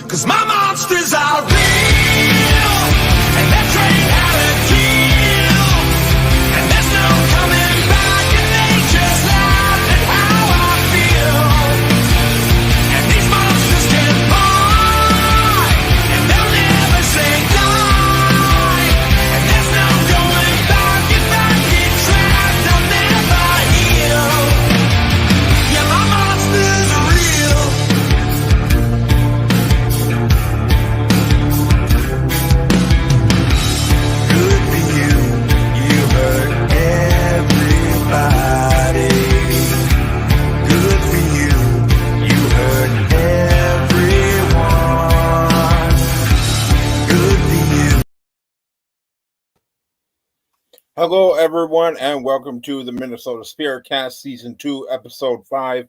'Cause my monsters are real, and that train had a deal, and there's no coming back, and they just laugh at how I feel. And these monsters can fly, and they'll never say die, and there's no going back. If I get trapped, I'll never heal. Yeah, my monsters are real. Good for you, you hurt everybody. Good for you, you hurt everyone. Good for you. Hello, everyone, and welcome to the Minnesota Spiritcast Season 2, Episode 5.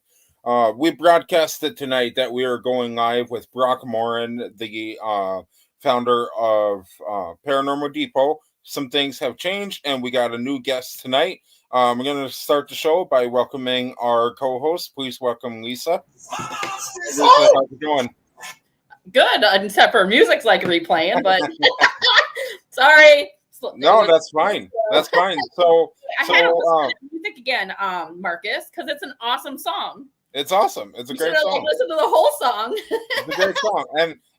We broadcasted tonight that we are going live with Brock Morin, the founder of Paranormal Depot. Some things have changed, and we got a new guest tonight. We're going to start the show by welcoming our co-host. Please welcome Lisa. Lisa, how's it going? Good, except for music's like replaying, but sorry. No, that's fine. That's fine. So, I had to listen to music again, Marcus, because it's an awesome song. it's awesome. It's a great song. Listen to the whole song. It's a great song,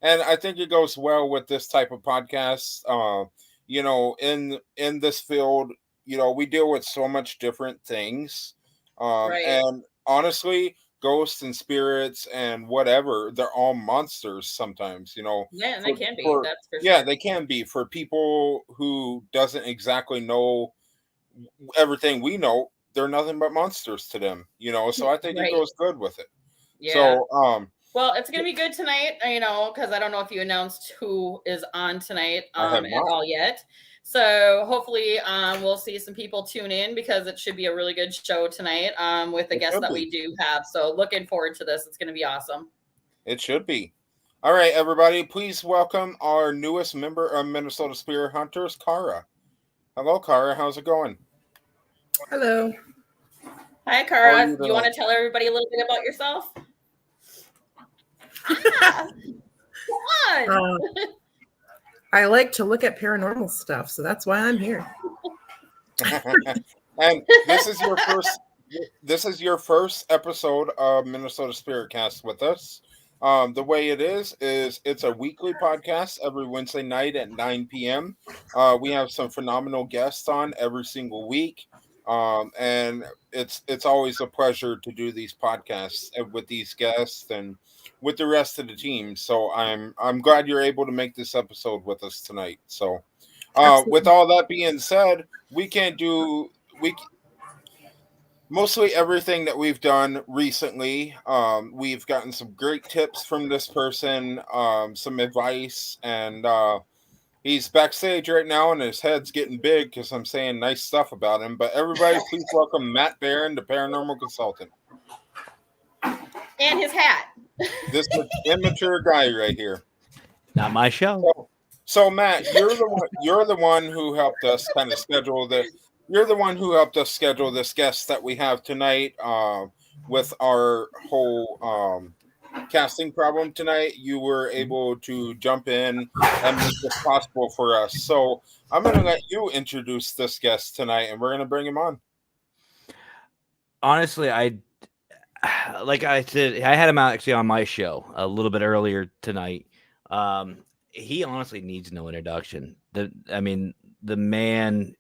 and I think it goes well with this type of podcast. You know, in this field, you know, we deal with so much different things, Right. and honestly, ghosts and spirits and whatever, they're all monsters sometimes. You know, Yeah, and they can be. for- That's for sure. yeah, they can be for people who doesn't exactly know everything we know. They're nothing but monsters to them, you know. So I think Right. it goes good with it. Yeah. So, Well, it's gonna be good tonight, you know, because I don't know if you announced who is on tonight I have at not. all yet. So hopefully we'll see some people tune in because it should be a really good show tonight with the It guests should that be. we do have. So looking forward to this. It's gonna be awesome. It should be. All right, everybody, please welcome our newest member of Minnesota Spirit Hunters, Kara. Hello, Kara. How's it going? Hello. Hi, How are Kara. you Do you want to tonight? tell everybody a little bit about yourself? Ah, come on. I like to look at paranormal stuff, so that's why I'm here. And this is your first. This is your first episode of Minnesota Spiritcast with us. The way it is it's a weekly podcast every Wednesday night at 9 p.m. We have some phenomenal guests on every single week, and it's always a pleasure to do these podcasts with these guests and with the rest of the team. So I'm glad you're able to make this episode with us tonight. So, Absolutely. with all that being said, mostly everything that we've done recently. We've gotten some great tips from this person, some advice, and he's backstage right now, and his head's getting big because I'm saying nice stuff about him. But everybody, please welcome Matt Barron, the paranormal consultant. And his hat. This immature guy right here. Not my show. So Matt, you're the one who helped us kind of schedule the. You're the one who helped us schedule this guest that we have tonight with our whole casting problem tonight. You were able to jump in and make this possible for us. So I'm going to let you introduce this guest tonight, and we're going to bring him on. Honestly, like I said, I had him out actually on my show a little bit earlier tonight. He honestly needs no introduction. The man,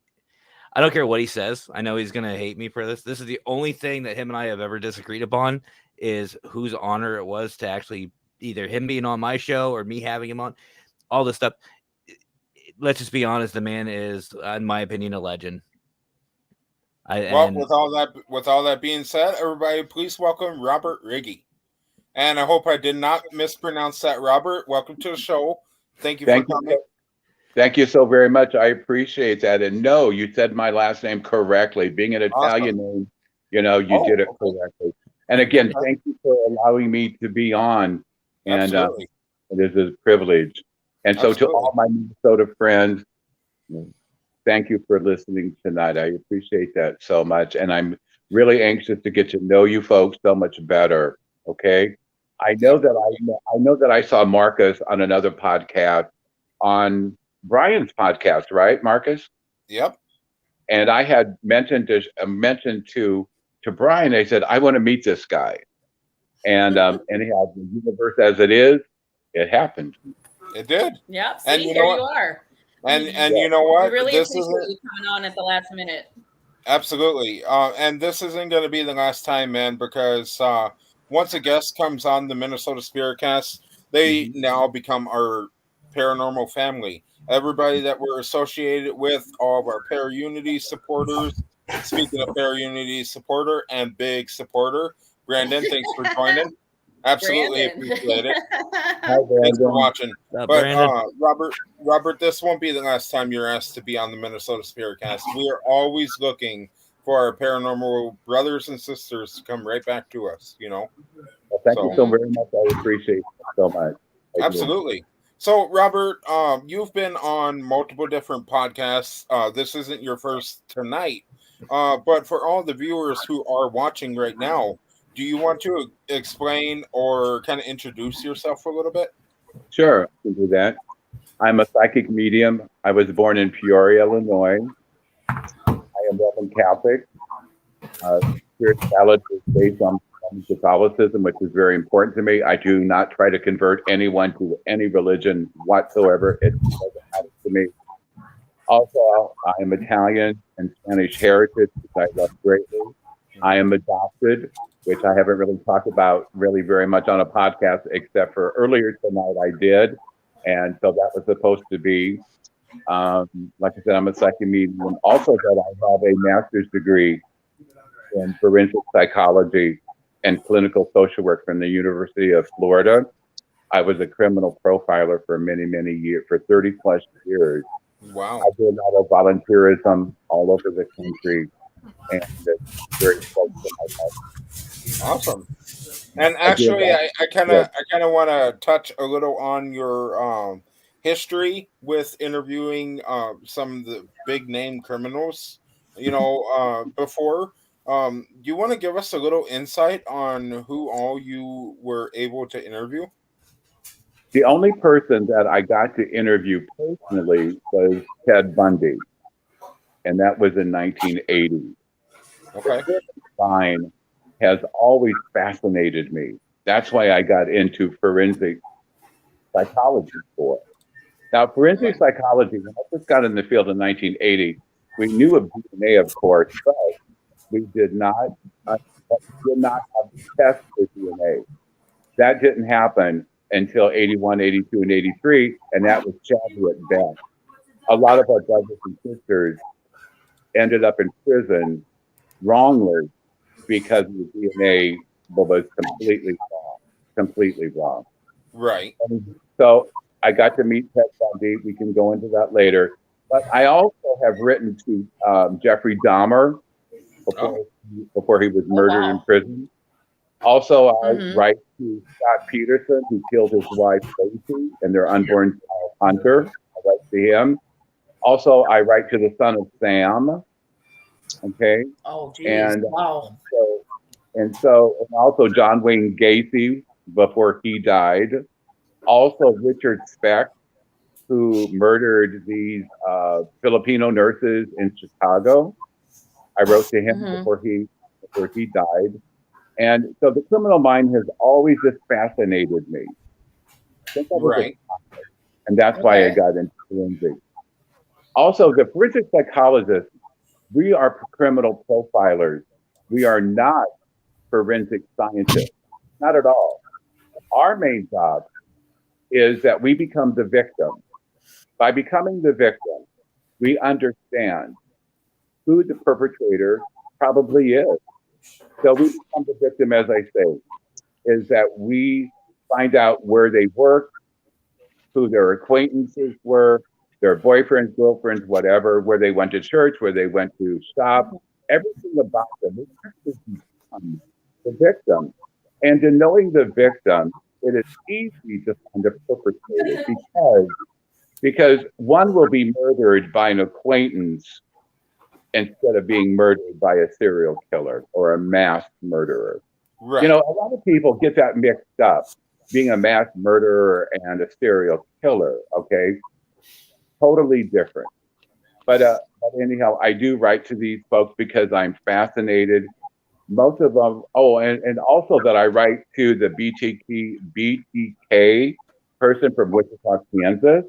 I don't care what he says. I know he's going to hate me for this. This is the only thing that him and I have ever disagreed upon is whose honor it was to actually either him being on my show or me having him on. All this stuff. Let's just be honest. The man is, in my opinion, a legend. With all that being said, everybody, please welcome Robert Riggy. And I hope I did not mispronounce that, Robert. Welcome to the show. Thank you for coming. Thank you so very much. I appreciate that. And no, you said my last name correctly. Being an Italian name, you know, you did it correctly. And again, thank you for allowing me to be on. And it is a privilege. And so to all my Minnesota friends, thank you for listening tonight. I appreciate that so much. And I'm really anxious to get to know you folks so much better. Okay? I know that I saw Marcus on another podcast, on Brian's podcast, right, Marcus? Yep. And I had mentioned to Brian. I said, I want to meet this guy, and anyhow, the universe as it is, it happened. It did. Yeah. And See, you here know you what? are. And you know what? We really This appreciate isn't you coming on at the last minute. absolutely. And this isn't going to be the last time, man, because once a guest comes on the Minnesota Spirit Cast, they now become our paranormal family. Everybody that we're associated with, all of our Para-Unity supporters. Speaking of Para-Unity supporter and big supporter, Brandon, thanks for joining. Absolutely Brandon. appreciate it. Hi, Thanks for Brandon. watching. What's up, But Brandon? Robert, this won't be the last time you're asked to be on the Minnesota Spirit Cast. We are always looking for our paranormal brothers and sisters to come right back to us. Well, thank you so very much. I appreciate it so much. Absolutely. So, Robert, you've been on multiple different podcasts. This isn't your first tonight, but for all the viewers who are watching right now, do you want to explain or kind of introduce yourself a little bit? Sure, I can do that. I'm a psychic medium. I was born in Peoria, Illinois. I am Roman Catholic. Spirituality is based on Catholicism, which is very important to me. I do not try to convert anyone to any religion whatsoever. It doesn't matter to me. Also, I am Italian and Spanish heritage, which I love greatly. I am adopted, which I haven't really talked about really very much on a podcast, except for earlier tonight I did. And so that was supposed to be, like I said, I'm a psychic medium. Also that I have a master's degree in forensic psychology and clinical social work from the University of Florida. I was a criminal profiler for many, many years, for 30 plus years. Wow. I do a lot of volunteerism all over the country, and it's very close to my heart. Awesome. And actually, I kind of want to touch a little on your history with interviewing some of the big name criminals. Before. Do you want to give us a little insight on who all you were able to interview? The only person that I got to interview personally was Ted Bundy, and that was in 1980. Okay. Fine has always fascinated me. That's why I got into forensic psychology for it. Now, forensic psychology, when I first got in the field in 1980, we knew of DNA, of course, but we did not have tests for DNA. That didn't happen until 81, 82, and 83, and that was Chadwick Best. A lot of our brothers and sisters ended up in prison wrongly because the DNA was completely wrong. Right. And so I got to meet Ted Bundy. We can go into that later. But I also have written to Jeffrey Dahmer before he was murdered in prison. Also, I write to Scott Peterson, who killed his wife, Lacey, and their unborn child, Hunter. I write to him. Also, I write to the son of Sam. Okay. Oh, geez. And wow. And also John Wayne Gacy before he died. Also Richard Speck, who murdered these Filipino nurses in Chicago. I wrote to him before he died. And so the criminal mind has always just fascinated me. Right. And that's why I got into forensic. Also, the forensic psychologists, we are criminal profilers. We are not forensic scientists, not at all. Our main job is that we become the victim. By becoming the victim, we understand who the perpetrator probably is. So we become the victim, as I say, is that we find out where they work, who their acquaintances were, their boyfriends, girlfriends, whatever, where they went to church, where they went to shop, everything about them. We actually become the victim. And in knowing the victim, it is easy to find a perpetrator because one will be murdered by an acquaintance instead of being murdered by a serial killer or a mass murderer. Right. You know, a lot of people get that mixed up, being a mass murderer and a serial killer. Okay, totally different. But anyhow, I do write to these folks because I'm fascinated. Most of them. Oh, and also that I write to the BTK person from Wichita, Kansas,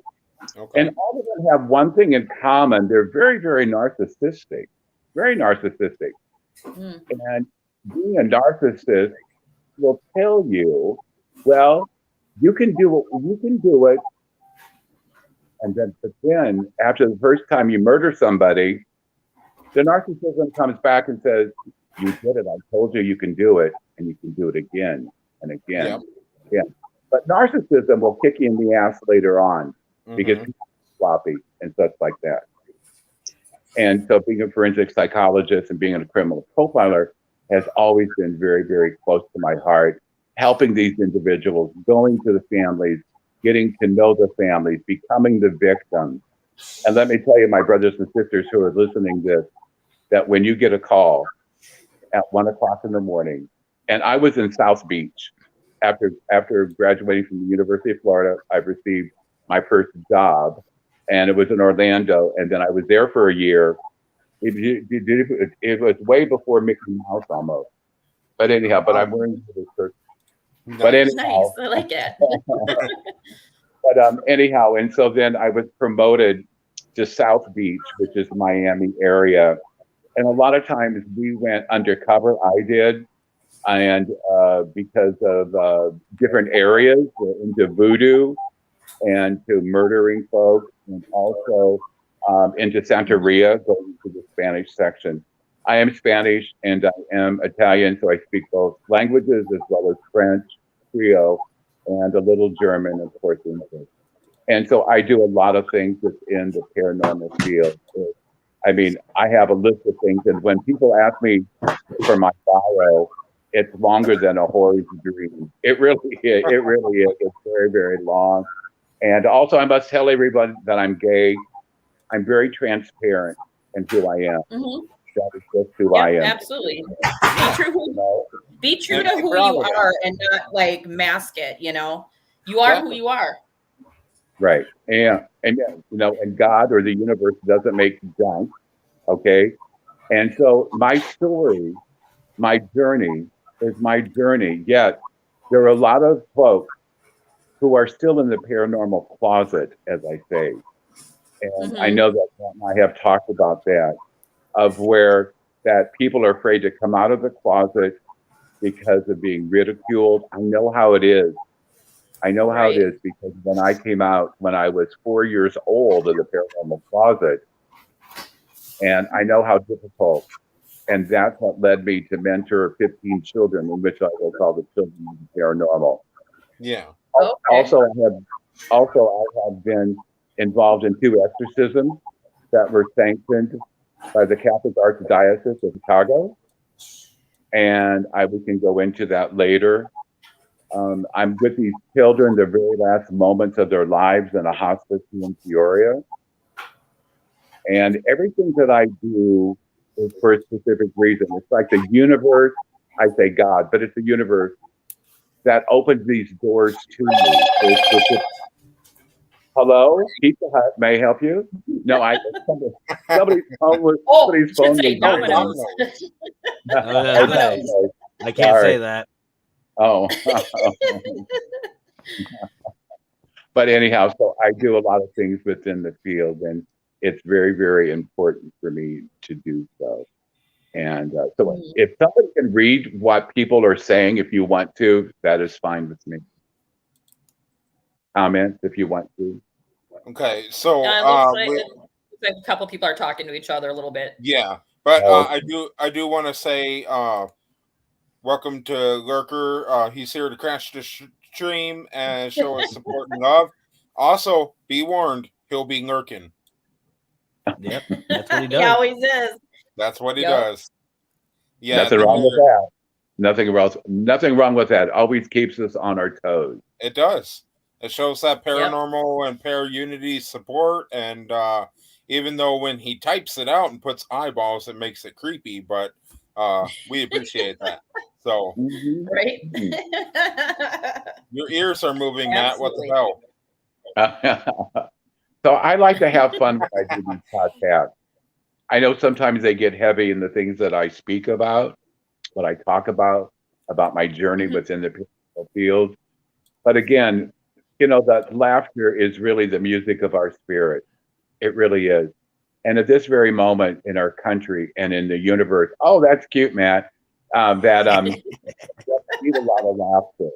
Okay. and all of them have one thing in common: they're very, very narcissistic, very narcissistic. Mm. And being a narcissist will tell you, well, you can do it. And then, but then after the first time you murder somebody, the narcissism comes back and says, you did it. I told you you can do it, and you can do it again and again. Yep. Yeah. But narcissism will kick you in the ass later on because Mhm. people are sloppy and such like that. And so being a forensic psychologist and being a criminal profiler has always been very, very close to my heart, helping these individuals, going to the families, getting to know the families, becoming the victims. And let me tell you, my brothers and sisters who are listening to this, that when you get a call at 1:00 in the morning, and I was in South Beach after graduating from the University of Florida, I received my first job, and it was in Orlando, and then I was there for a year. It was way before Mickey Mouse almost. But anyhow, but I'm wearing this shirt. But Nice. Nice. anyhow, I like it. but anyhow, and so then I was promoted to South Beach, which is Miami area. And a lot of times we went undercover. I did, and because of different areas into voodoo and to murdering folks, and also into Santeria, going to the Spanish section. I am Spanish and I am Italian, so I speak both languages as well as French, Creole, and a little German, of course, English. And so I do a lot of things within the paranormal field. I mean, I have a list of things, and when people ask me for my bio, it's longer than a horror's dream. It really is. It really is. It's very, very long. And also, I must tell everybody that I'm gay. I'm very transparent in who I am. Mhm. That is just who I Yep, am. absolutely. Be true, You know? be true And to be who proud you of it. are and not like mask it, you know. You are who Exactly. you are. Right. And you know, and God or the universe doesn't make junk. Okay. And so my story, my journey is my journey. Yet there are a lot of folks who are still in the paranormal closet, as I say. And I Mhm. know that Matt and I have talked about that, of where that people are afraid to come out of the closet because of being ridiculed. I know how it is. I know how it Right. is because when I came out when I was 4 years old in the paranormal closet, and I know how difficult. And that's what led me to mentor 15 children, in which I will call the children of the paranormal. Yeah. Okay. Also, I have been involved in 2 exorcisms that were sanctioned by the Catholic Archdiocese of Chicago, and we can go into that later. I'm with these children the very last moments of their lives in a hospice in Peoria, and everything that I do is for a specific reason. It's like the universe. I say God, but it's the universe that opens these doors to me. for a specific- Hello, Pizza Hut, may I help you? No, somebody's phone was Oh, somebody's should phone say was Domino's. Okay. Okay, I can't say sorry. that. Oh, but anyhow, so I do a lot of things within the field, and it's very, very important for me to do so. And so, Mm. if somebody can read what people are saying, if you want to, that is fine with me. Comments if you want to. Okay. So It looks like a couple people are talking to each other a little bit. yeah, but Oh, I do want to say welcome to Lurker. He's here to crash the stream and show us support and love. Also, be warned, he'll be lurking. Yep, that's what he He does. always is. That's what he Yep. does. Yeah, nothing wrong with that. Nothing wrong with that. Always keeps us on our toes. it does. It shows that Yep. paranormal and para-unity support, and even though when he types it out and puts eyeballs, it makes it creepy, but we appreciate that. So Mhm. Right? your ears are moving, Matt. What the hell? So I like to have fun when I do these podcasts. I know sometimes they get heavy in the things that I speak about, what I talk about my journey Mhm. within the spiritual field. But again, that laughter is really the music of our spirit. It really is. And at this very moment in our country and in the universe, oh, that's cute, Matt. That we need a lot of laughter.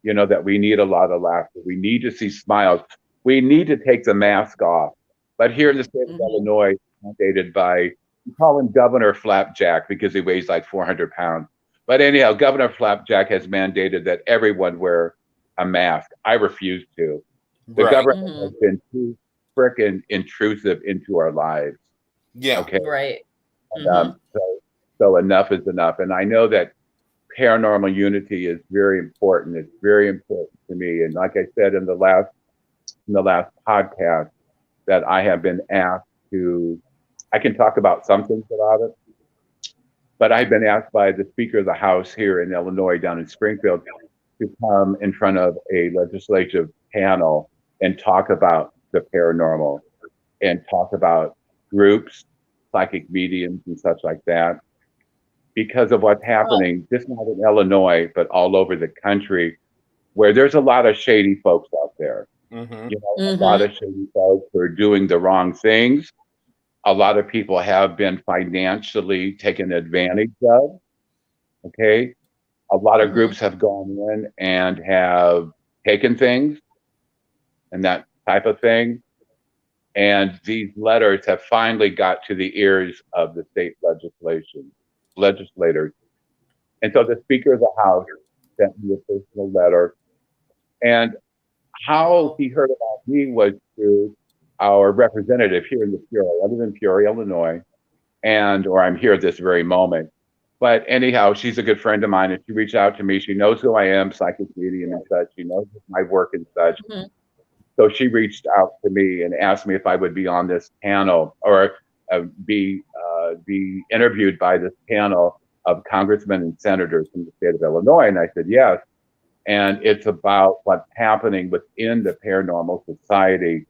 That we need a lot of laughter. We need to see smiles. We need to take the mask off. But here in the state of Mhm. Illinois, mandated by, we call him Governor Flapjack because he weighs like 400 pounds. But anyhow, Governor Flapjack has mandated that everyone wear a mask. I refuse to. The Right. government has been too frickin' intrusive into our lives. Yeah. Okay. Right. And, Mhm. so enough is enough. And I know that paranormal unity is very important. It's very important to me. And like I said in the last podcast, that I have been asked to, I can talk about some things about it, but I've been asked by the Speaker of the House here in Illinois, down in Springfield, to come in front of a legislative panel and talk about the paranormal and talk about groups, psychic mediums, and such like that, because of what's happening, just not in Illinois, but all over the country, where there's a lot of shady folks out there. Mm-hmm. A lot of shady folks who are doing the wrong things. A lot of people have been financially taken advantage of. Okay. A lot of Mhm. groups have gone in and have taken things and that type of thing. And these letters have finally got to the ears of the state legislators. And so the Speaker of the House sent me a personal letter. And how he heard about me was through our representative here in the Peoria. I live in Peoria, Illinois, or I'm here at this very moment. But anyhow, she's a good friend of mine, and she reached out to me. She knows who I am, psychic medium and such. She knows my work and such. Mhm. So she reached out to me and asked me if I would be on this panel or be interviewed by this panel of congressmen and senators from the state of Illinois. And I said yes. And it's about what's happening within the paranormal society.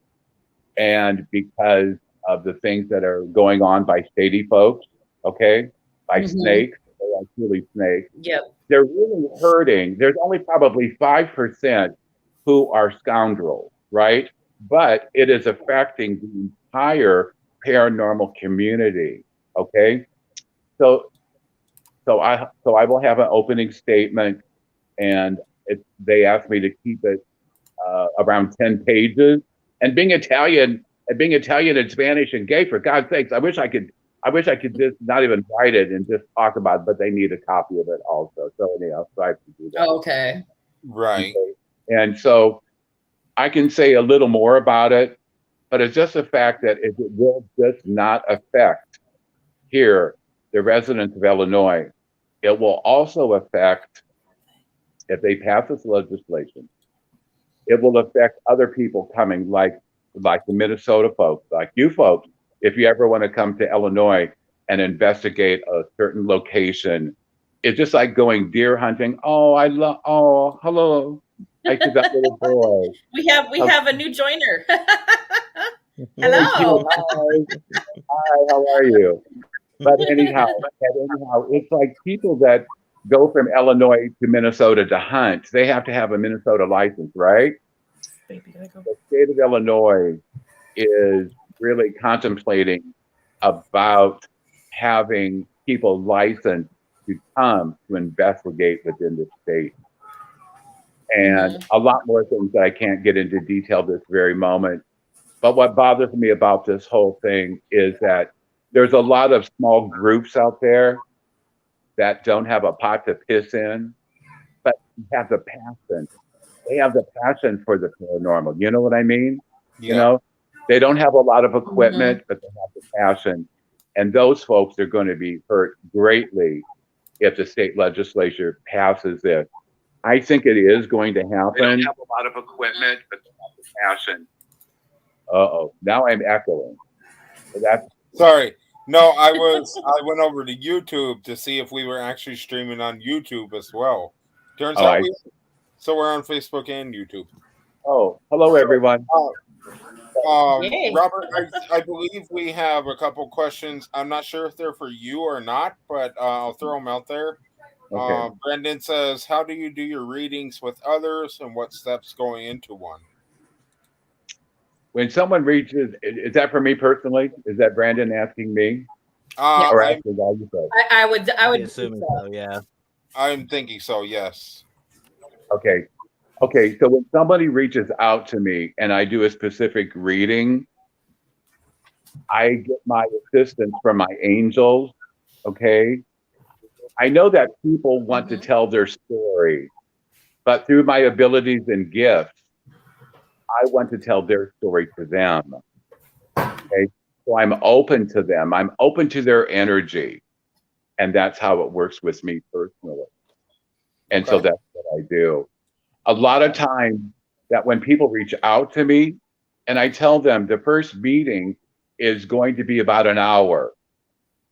And because of the things that are going on by shady folks, okay, by snakes, they are truly snakes. Yep. They're really hurting. There's only probably 5% who are scoundrels, right? But it is affecting the entire paranormal community. Okay. So I will have an opening statement, and they asked me to keep it around 10 pages. And being Italian and Spanish and gay, for God's sakes, I wish I could just not even write it and just talk about it, but they need a copy of it also. So anyhow, so I have to do that. Okay. Right. Okay. And so I can say a little more about it, but it's just the fact that it will just not affect here the residents of Illinois. It will also affect, if they pass this legislation, it will affect other people coming, like the Minnesota folks, like you folks. If you ever want to come to Illinois and investigate a certain location, it's just like going deer hunting. Oh, hello. I see that little boy. We have a new joiner. Thank Hello. you. Hi, how are you? But anyhow, it's like people that go from Illinois to Minnesota to hunt. They have to have a Minnesota license, right? Baby, gotta go. The state of Illinois is really contemplating about having people licensed to come to investigate within the state. And a lot more things that I can't get into detail this very moment. But what bothers me about this whole thing is that there's a lot of small groups out there that don't have a pot to piss in, but have the passion. They have the passion for the paranormal. You know what I mean? Yeah. They don't have a lot of equipment, but they have the passion. And those folks are going to be hurt greatly if the state legislature passes this. I think it is going to happen. They don't have a lot of equipment, but they have the passion. Uh-oh. Now I'm echoing. That's Sorry. No, I went over to YouTube to see if we were actually streaming on YouTube as well. Turns Oh, out we're on Facebook and YouTube. Hello everyone. Yay. Robert, I believe we have a couple questions. I'm not sure if they're for you or not, but I'll throw them out there. Okay. Brendan says, "How do you do your readings with others, and what steps going into one?" When someone reaches, is that for me personally? Is that Brandon asking me? Or I'm asking all you folks? I would I'm think assuming so. so. Yeah. thinking so. Yes. Okay. Okay. So when somebody reaches out to me and I do a specific reading, I get my assistance from my angels. Okay. I know that people want to tell their story, but through my abilities and gifts, I want to tell their story to them. Okay. So I'm open to them. I'm open to their energy. And that's how it works with me personally. And so Okay. that's what I do. A lot of times that when people reach out to me and I tell them the first meeting is going to be about an hour.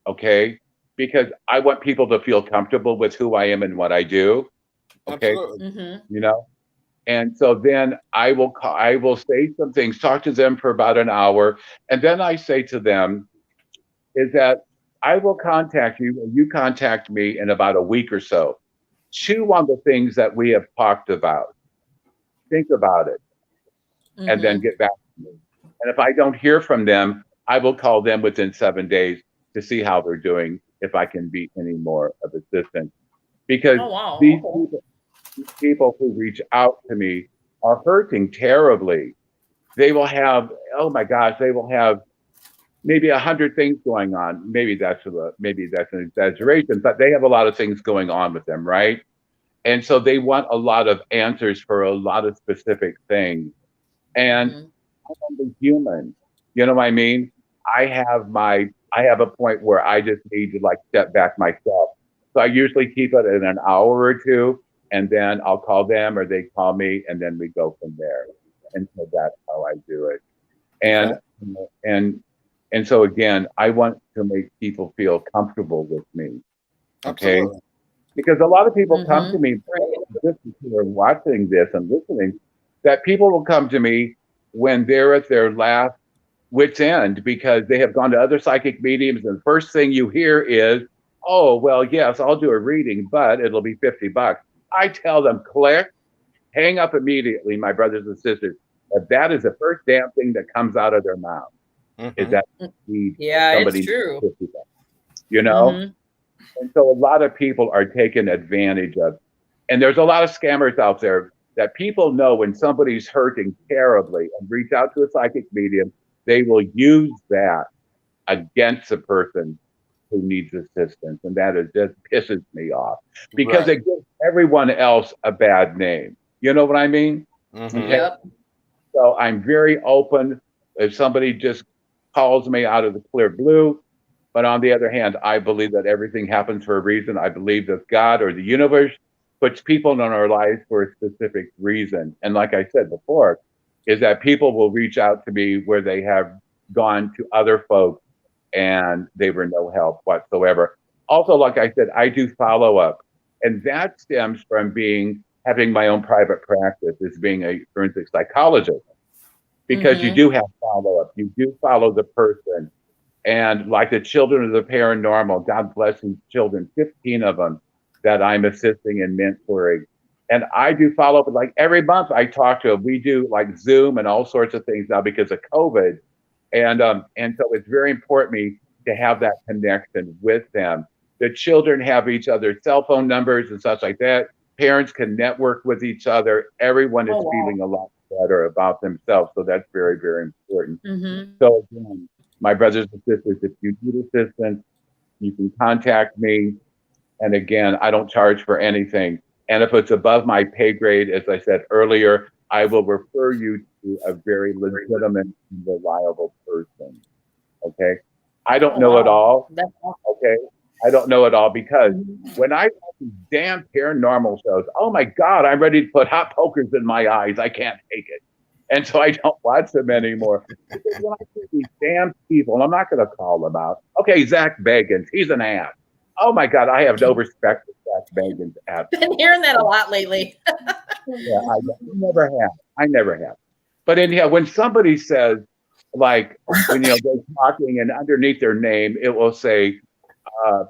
Okay. Because I want people to feel comfortable with who I am and what I do. Okay. Absolutely. You know, and so then I will say some things, talk to them for about an hour. And then I say to them is that I will contact you and you contact me in about a week or so. Chew on the things that we have talked about. Think about it and then get back to me. And if I don't hear from them, I will call them within 7 days to see how they're doing, if I can be any more of assistance. Because Oh, wow. these people who reach out to me are hurting terribly. They will have, oh my gosh, they will have maybe 100 things going on. Maybe that's an exaggeration, but they have a lot of things going on with them, right? And so they want a lot of answers for a lot of specific things. And I'm only human. You know what I mean? I have a point where I just need to like step back myself. So I usually keep it in an hour or two, and then I'll call them or they call me, and then we go from there. And so that's how I do it. And so again, I want to make people feel comfortable with me. Okay. Absolutely. Because a lot of people come to me, who are watching this and listening, that people will come to me when they're at their last wit's end because they have gone to other psychic mediums, and the first thing you hear is, oh, well, yes, I'll do a reading, but it'll be $50. I tell them, click, hang up immediately, my brothers and sisters. That is the first damn thing that comes out of their mouth. Is that it's true. $50, you know? And so a lot of people are taken advantage of. And there's a lot of scammers out there that people know when somebody's hurting terribly and reach out to a psychic medium, they will use that against a person who needs assistance. And that just pisses me off because it gives everyone else a bad name. You know what I mean? Okay? Yep. So I'm very open. If somebody just calls me out of the clear blue, but on the other hand, I believe that everything happens for a reason. I believe that God or the universe puts people in our lives for a specific reason. And like I said before, is that people will reach out to me where they have gone to other folks and they were no help whatsoever. Also, like I said, I do follow up. And that stems from having my own private practice as being a forensic psychologist. Because you do have follow-up. You do follow the person. And like the children of the paranormal, God bless these children, 15 of them that I'm assisting and mentoring. And I do follow up. Like every month I talk to them. We do like Zoom and all sorts of things now because of COVID. And so it's very important to me to have that connection with them. The children have each other's cell phone numbers and such like that. Parents can network with each other. Everyone is feeling a lot better about themselves. So that's very, very important. So again, my brothers and sisters, if you need assistance, you can contact me. And again, I don't charge for anything. And if it's above my pay grade, as I said earlier, I will refer you to a very legitimate and reliable person. Okay. I don't know it all. Okay. I don't know it all because when I watch these damn paranormal shows, oh my God, I'm ready to put hot pokers in my eyes. I can't take it. And so I don't watch them anymore. Because when I see these damn people, and I'm not going to call them out. Okay, Zach Bagans, he's an ass. Oh my God, I have no respect for Zach Bagans. Been hearing that a lot lately. Yeah, I never have. I never have. But anyhow, when somebody says, like, when they're talking and underneath their name, it will say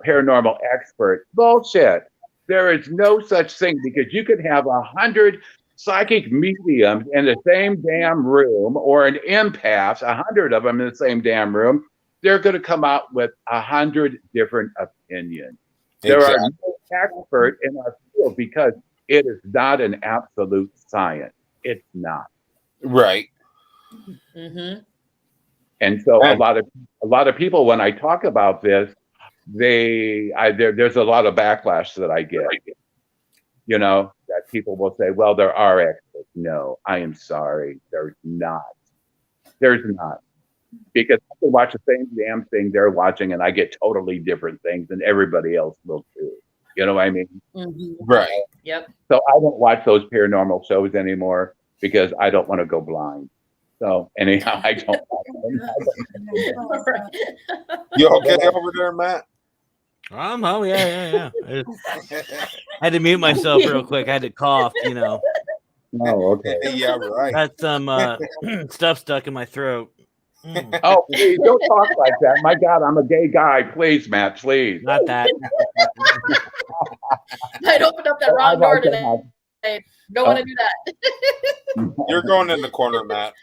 paranormal expert. Bullshit. There is no such thing, because you could have 100 psychic mediums in the same damn room, or an empath, 100 of them in the same damn room. They're going to come out with 100 different opinions. There are no experts in our field, because it is not an absolute science. It's not. Right. Mm-hmm. And so a lot of people, when I talk about this, there's a lot of backlash that I get. You know, that people will say, well, there are experts. No, I am sorry. There's not. There's not. Because I can watch the same damn thing they're watching, and I get totally different things, and everybody else will too. You know what I mean? Mm-hmm. Right. Yep. So I don't watch those paranormal shows anymore, because I don't want to go blind. So anyhow, I don't watch them. You okay over there, Matt? I'm home. Yeah. I had to mute myself real quick. I had to cough, you know. Oh, okay. Yeah, right. Got some stuff stuck in my throat. Oh, please don't talk like that. My God, I'm a gay guy. Please, Matt, please. Not that. I'd opened up that wrong door today. Don't want to do that. You're going in the corner, Matt.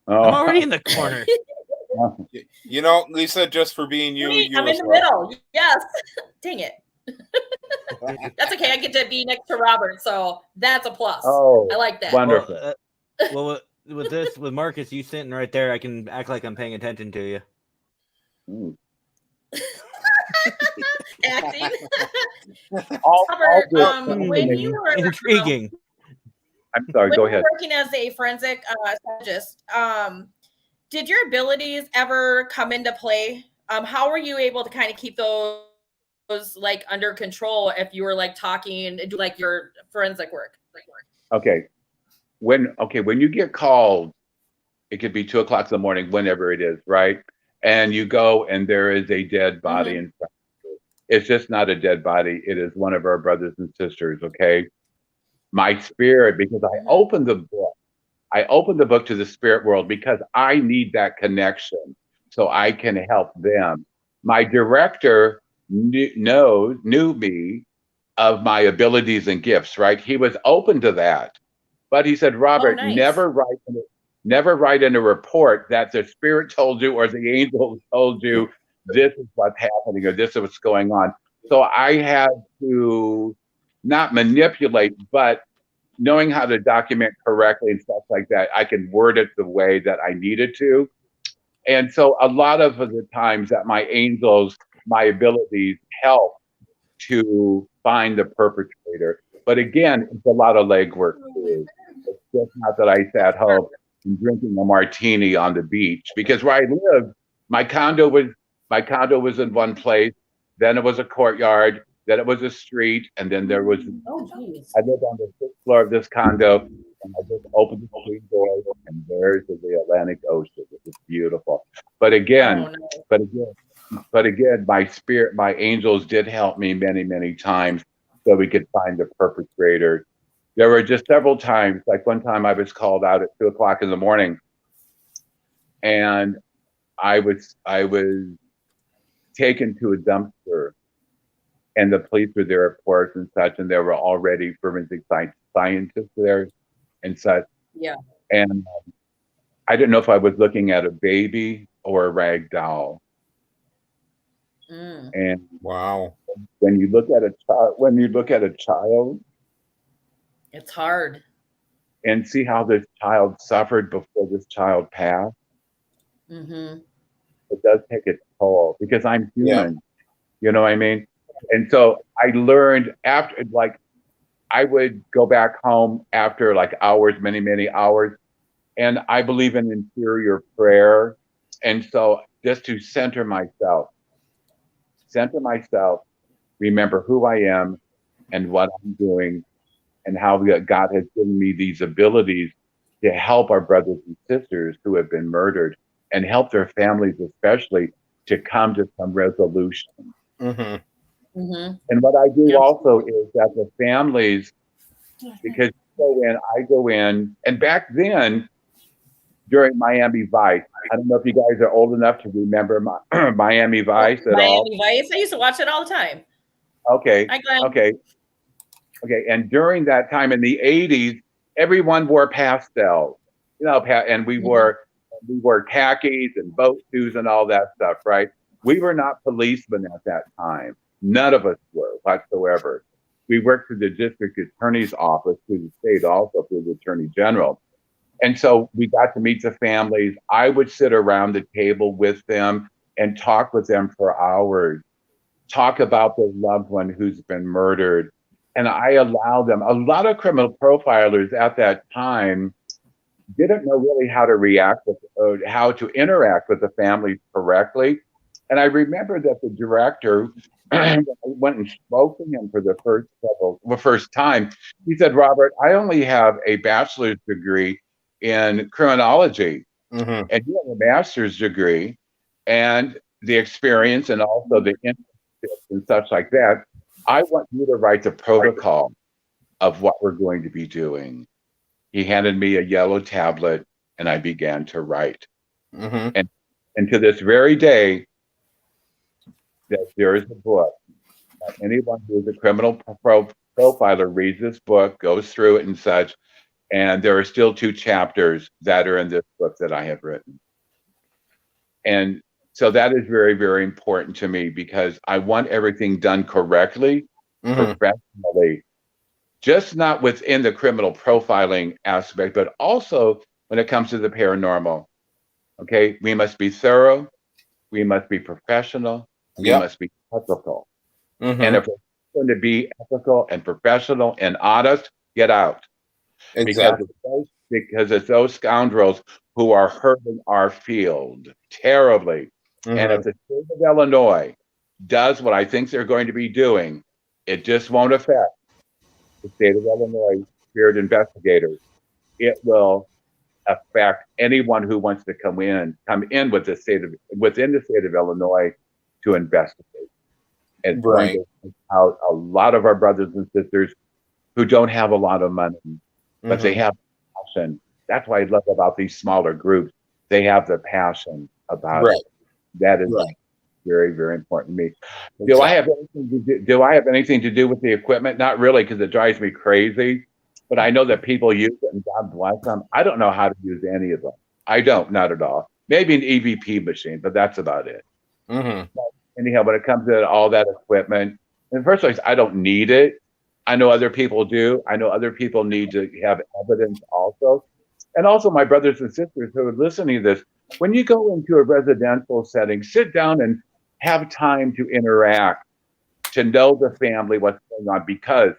Oh. I'm already in the corner. You know, Lisa, just for being you, I'm in the middle. Yes. Dang it. That's okay. I get to be next to Robert, so that's a plus. Oh, I like that. wonderful. Well, with Marcus, you sitting right there, I can act like I'm paying attention to you. Mm. Acting. All Robert, good. when you were Intriguing. I'm sorry, when go you were ahead. working as a forensic psychologist, did your abilities ever come into play? How were you able to kind of keep those like under control if you were like talking and do like your forensic work? Okay. When you get called, it could be 2:00 in the morning, whenever it is, right? And you go and there is a dead body in front of you. It's just not a dead body. It is one of our brothers and sisters, okay? My spirit, because I opened the book. I opened the book to the spirit world because I need that connection so I can help them. My director knew me of my abilities and gifts, right? He was open to that. But he said, Robert, nice. never write in a report that the spirit told you or the angel told you this is what's happening or this is what's going on. So I had to not manipulate, but knowing how to document correctly and stuff like that, I can word it the way that I needed to. And so a lot of the times that my angels, my abilities help to find the perpetrator. But again, it's a lot of legwork too. It's just not that I sat home and drinking a martini on the beach, because where I lived, my condo was in one place, then it was a courtyard, then it was a street, and then there was. I lived on the 6th floor of this condo, and I just opened the screen door, and there's the Atlantic Ocean. It was beautiful. But again, my spirit, my angels did help me many, many times so we could find the perpetrator. There were just several times, like one time I was called out at 2:00 in the morning, and I was taken to a dumpster, and the police were there, of course, and such, and there were already forensic scientists there and such. Yeah. And I didn't know if I was looking at a baby or a rag doll. And wow, when you look at a child, it's hard. And see how this child suffered before this child passed. Mm-hmm. It does take its toll because I'm human. Yeah. You know what I mean? And so I learned after, like, I would go back home after like hours, many, many hours. And I believe in interior prayer. And so just to center myself, remember who I am and what I'm doing and how God has given me these abilities to help our brothers and sisters who have been murdered and help their families, especially, to come to some resolution. Mm-hmm. Mm-hmm. And what I do Yep. also is that the families, because I go in, and back then during Miami Vice, I don't know if you guys are old enough to remember Miami Vice at all. Miami Vice. I used to watch it all the time. Okay. Hi, Glenn. Okay. And during that time in the 80s, everyone wore pastels, and we wore khakis and boat shoes and all that stuff, right? We were not policemen at that time. None of us were whatsoever. We worked for the district attorney's office, through the state also, through the attorney general. And so we got to meet the families. I would sit around the table with them and talk with them for hours, talk about their loved one who's been murdered. And I allow them, a lot of criminal profilers at that time didn't know really how to react with, how to interact with the families correctly. And I remember that the director, when I went and spoke to him for the first time, he said, "Robert, I only have a bachelor's degree in criminology, Mm-hmm. and you have a master's degree, and the experience and also the internships and such like that. I want you to write the protocol of what we're going to be doing." He handed me a yellow tablet, and I began to write. Mm-hmm. And to this very day, that there is a book. Anyone who is a criminal profiler reads this book, goes through it and such, and there are still 2 chapters that are in this book that I have written. And so that is very, very important to me, because I want everything done correctly, Mm-hmm. professionally, just not within the criminal profiling aspect, but also when it comes to the paranormal. Okay, we must be thorough, we must be professional, we Yep. must be ethical. Mm-hmm. And if we're going to be ethical and professional and honest, get out. Exactly. Because it's those scoundrels who are hurting our field terribly. Mm-hmm. And if the state of Illinois does what I think they're going to be doing, it just won't affect the state of Illinois spirit investigators. It will affect anyone who wants to come in within the state of Illinois to investigate. And Right. bring out a lot of our brothers and sisters who don't have a lot of money, but they have passion. That's what I love about these smaller groups. They have the passion about Right. it. That is Right. very, very important to me. Do I have anything to do with the equipment? Not really, because it drives me crazy. But I know that people use it, and God bless them. I don't know how to use any of them. I don't, not at all. Maybe an EVP machine, but that's about it. Mm-hmm. Anyhow, when it comes to all that equipment, in the first place, I don't need it. I know other people do. I know other people need to have evidence also. And also, my brothers and sisters who are listening to this, when you go into a residential setting, sit down and have time to interact, to know the family, what's going on. Because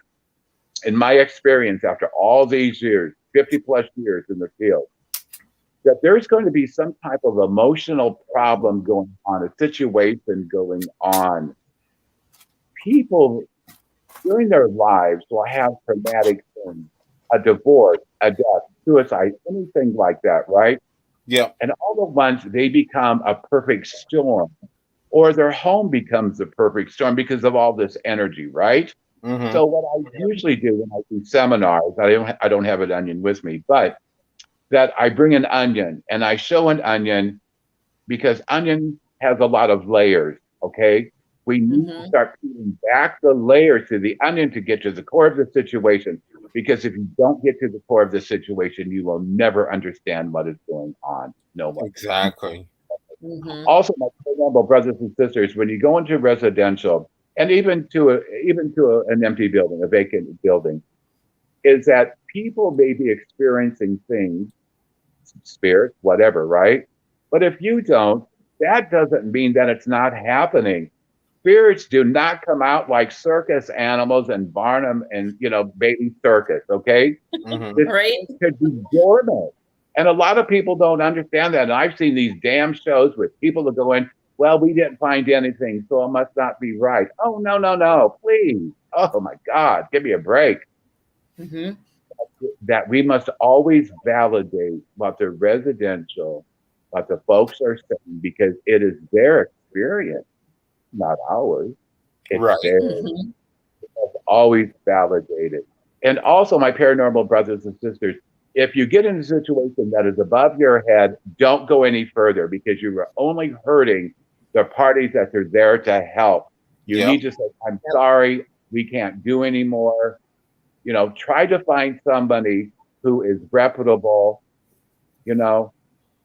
in my experience, after all these years, 50 plus years in the field, that there's going to be some type of emotional problem going on, a situation going on. People during their lives will have traumatic things, a divorce, a death, suicide, anything like that, right? Yeah. And all at once they become a perfect storm, or their home becomes a perfect storm because of all this energy, right? Mm-hmm. So what I usually do when I do seminars, I don't have an onion with me, but that I bring an onion and I show an onion, because onion has a lot of layers, okay? We need to start peeling back the layers to the onion to get to the core of the situation, because if you don't get to the core of the situation, you will never understand what is going on. No one. Exactly. Also, my paranormal brothers and sisters, when you go into residential, and even to an empty building, a vacant building, is that people may be experiencing things, spirits, whatever, right? But if you don't, that doesn't mean that it's not happening. Spirits do not come out like circus animals and Barnum and, baby circus, okay? Mm-hmm. This Right. could be dormant. And a lot of people don't understand that. And I've seen these damn shows with people that go in, well, we didn't find anything, so it must not be right. Oh, no, please. Oh, my God, give me a break. Mm-hmm. that we must always validate what the residential, what the folks are saying, because it is their experience, not ours. It's Right. theirs. Mhm. It's always validated. And also, my paranormal brothers and sisters, if you get in a situation that is above your head, don't go any further, because you are only hurting the parties that are there to help. You Yep. need to say, I'm sorry, we can't do anymore. You know, try to find somebody who is reputable, you know,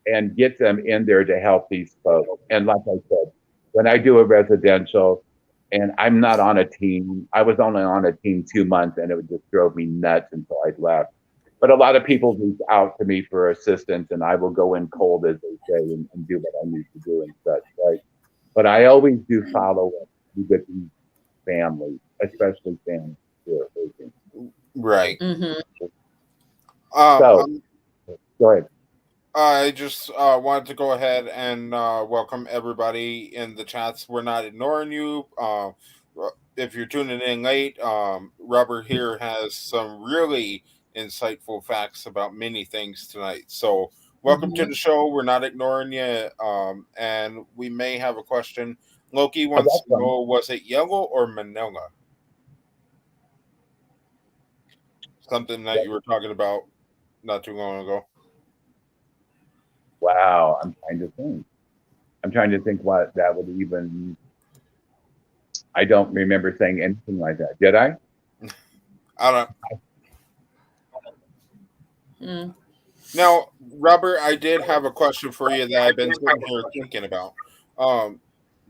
and get them in there to help these folks. And like I said, when I do a residential and I'm not on a team, I was only on a team 2 months, and it just drove me nuts until I left. But a lot of people reach out to me for assistance, and I will go in cold, as they say, and do what I need to do and such, right? But I always do follow up with these families, especially families who are hurting. Right. Mhm. So, Um, go ahead. I just wanted to go ahead and welcome everybody in the chats. We're not ignoring you. If you're tuning in late, Robert here has some really insightful facts about many things tonight. So, welcome to the show. We're not ignoring you. And we may have a question. Loki wants that's to fine. know, was it yellow or Manila? Something that you were talking about not too long ago. Wow, I'm trying to think what that would even. I don't remember saying anything like that. Did I? I don't. Mm. Now, Robert, I did have a question for you that I've been sitting here thinking about.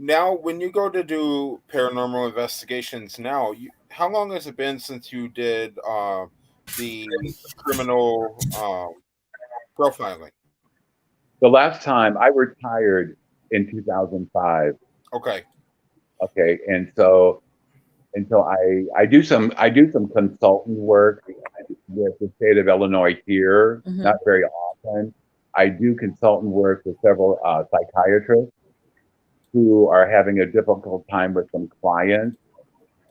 Now, when you go to do paranormal investigations, now, how long has it been since you did the criminal profiling? The last time I retired in 2005. Okay. Okay, and so I do some consultant work with the state of Illinois here. Mhm. Not very often. I do consultant work with several psychiatrists who are having a difficult time with some clients,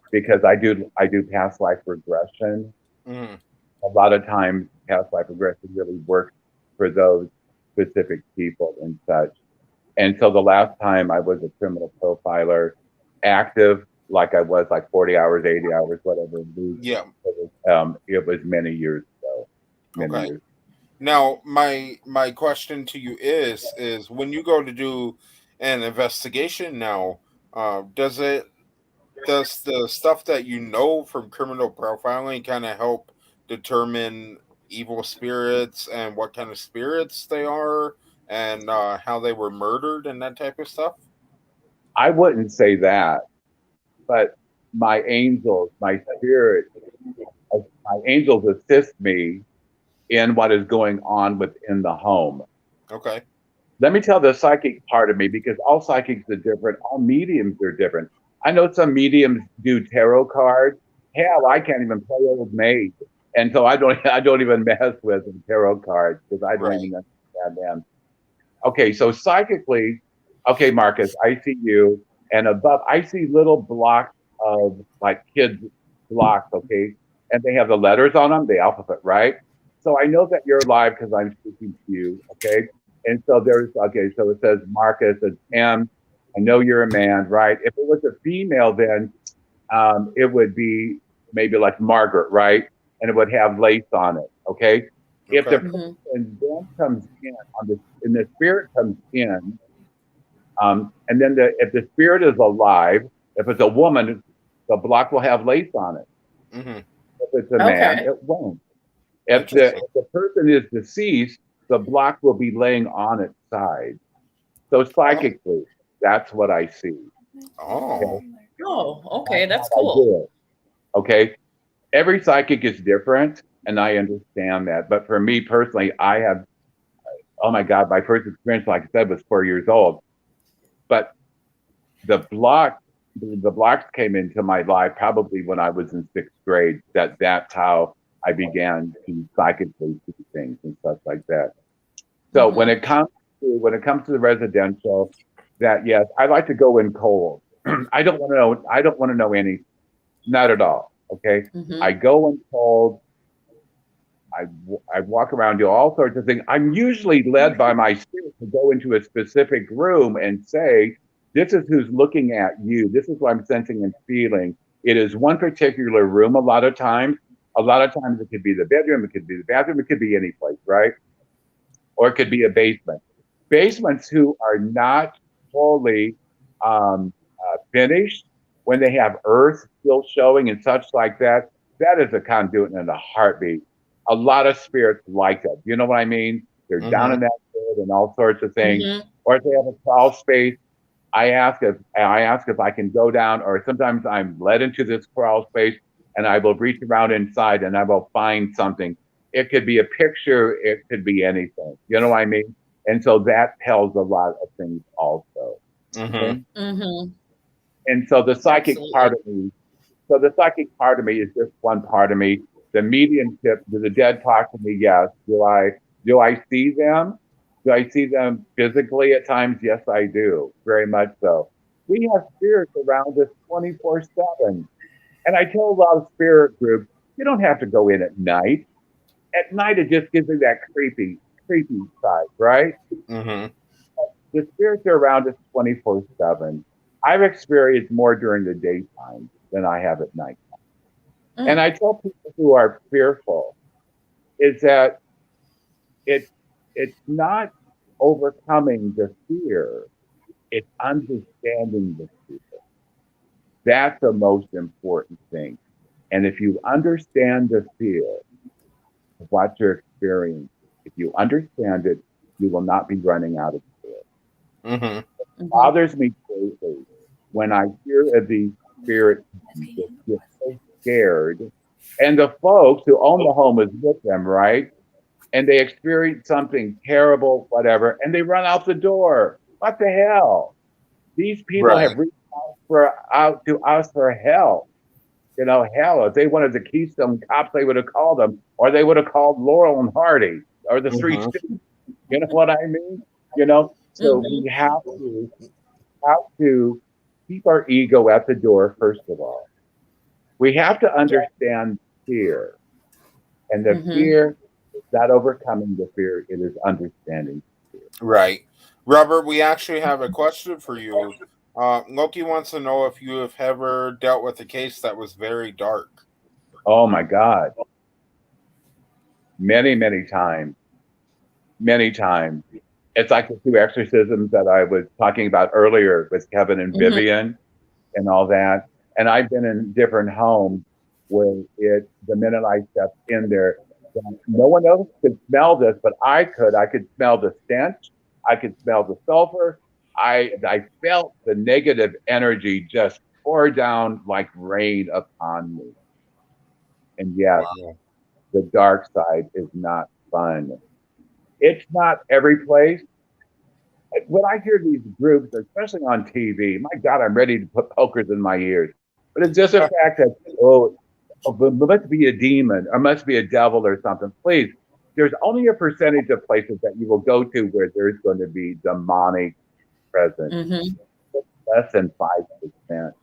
because I do past life regression. Hmm. A lot of times, past life regression really works for those specific people and such. And so the last time I was a criminal profiler, active, like I was, like 40 hours, 80 hours, whatever, a week, Yeah. it was many years ago. Okay. Years. Now, my question to you is when you go to do an investigation now, does the stuff that you know from criminal profiling kind of help determine evil spirits and what kind of spirits they are and how they were murdered and that type of stuff? I wouldn't say that, but my angels, my spirit, my angels assist me in what is going on within the home. Okay. Let me tell the psychic part of me, because all psychics are different. All mediums are different. I know some mediums do tarot cards. Hell, I can't even play old maid, and so I don't even mess with them tarot cards, because I don't Right. even understand them. Okay, so psychically, okay, Marcus, I see you, and above I see little blocks of, like, kids blocks, okay, and they have the letters on them, the alphabet, right? So I know that you're alive because I'm speaking to you, okay? And so so it says Marcus, it's M. I know you're a man, right? If it was a female, then it would be maybe like Margaret, right? And it would have lace on it, okay? If the Okay. Mhm. person then comes in and the spirit comes in, and then if the spirit is alive, if it's a woman, the block will have lace on it. Hmm. If it's a man, Okay. it won't. If Interesting. the person is deceased, the block will be laying on its side. So psychically, that's what I see. Oh. Oh, okay. That's How I cool. do it. Okay. Every psychic is different, and I understand that. But for me personally, oh my God, my first experience, like I said, was 4 years old. But the blocks came into my life probably when I was in 6th grade. That's how I began to psychically see things and stuff like that. So Mhm. when it comes to the residential, that, yes, I like to go in cold. I don't want to know any, not at all. Okay. Mhm. I go in cold. I walk around, do all sorts of things. I'm usually led by my spirit to go into a specific room and say, this is who's looking at you. This is what I'm sensing and feeling. It is one particular room a lot of times. A lot of times it could be the bedroom, it could be the bathroom, it could be any place, right? Or it could be a basement. Basements who are not fully finished, when they have earth still showing and such like that, that is a conduit and a heartbeat. A lot of spirits like that. You know what I mean? They're down in that bed and all sorts of things. Or if they have a crawl space, I ask if I can go down, or sometimes I'm led into this crawl space and I will reach around inside and I will find something. It could be a picture, it could be anything. You know what I mean? And so that tells a lot of things also. Okay? And so the psychic part of me, is just one part of me. The mediumship, do the dead talk to me? Yes. Do I see them? Do I see them physically at times? Yes, I do. Very much so. We have spirits around us 24/7. And I tell a lot of spirit groups, you don't have to go in at night. At night, it just gives you that creepy side, right? The spirits are around us 24/7. I've experienced more during the daytime than I have at night. And I tell people who are fearful is that it's not overcoming the fear, it's understanding the fear. That's the most important thing. And if you understand the fear of what you're experiencing, if you understand it, you will not be running out of fear. It bothers me greatly when I hear of these spirits that get so scared, and the folks who own the home is with them, right? And they experience something terrible, whatever, and they run out the door. What the hell? These people have reached out to us for help. You know, hell, if they wanted the Keystone Cops, they would have called them, or they would have called Laurel and Hardy, or the Three Stooges. You know what I mean? You know, so we have to keep our ego at the door, first of all. We have to understand fear. And the fear is not overcoming the fear, it is understanding fear. Right. Robert, we actually have a question for you. Loki wants to know if you have ever dealt with a case that was very dark. Oh my God. Many, many times. Many times. It's like the two exorcisms that I was talking about earlier with Kevin and Vivian and all that. And I've been in different homes where the minute I stepped in there, no one else could smell this, but I could. I could smell the stench. I could smell the sulfur. I felt the negative energy just pour down like rain upon me. And yes, the dark side is not fun. It's not every place. When I hear these groups, especially on TV, my God, I'm ready to put pokers in my ears. But it's just a fact that, there must be a demon or must be a devil or something. Please, there's only a percentage of places that you will go to where there's going to be demonic presence. Less than 5%.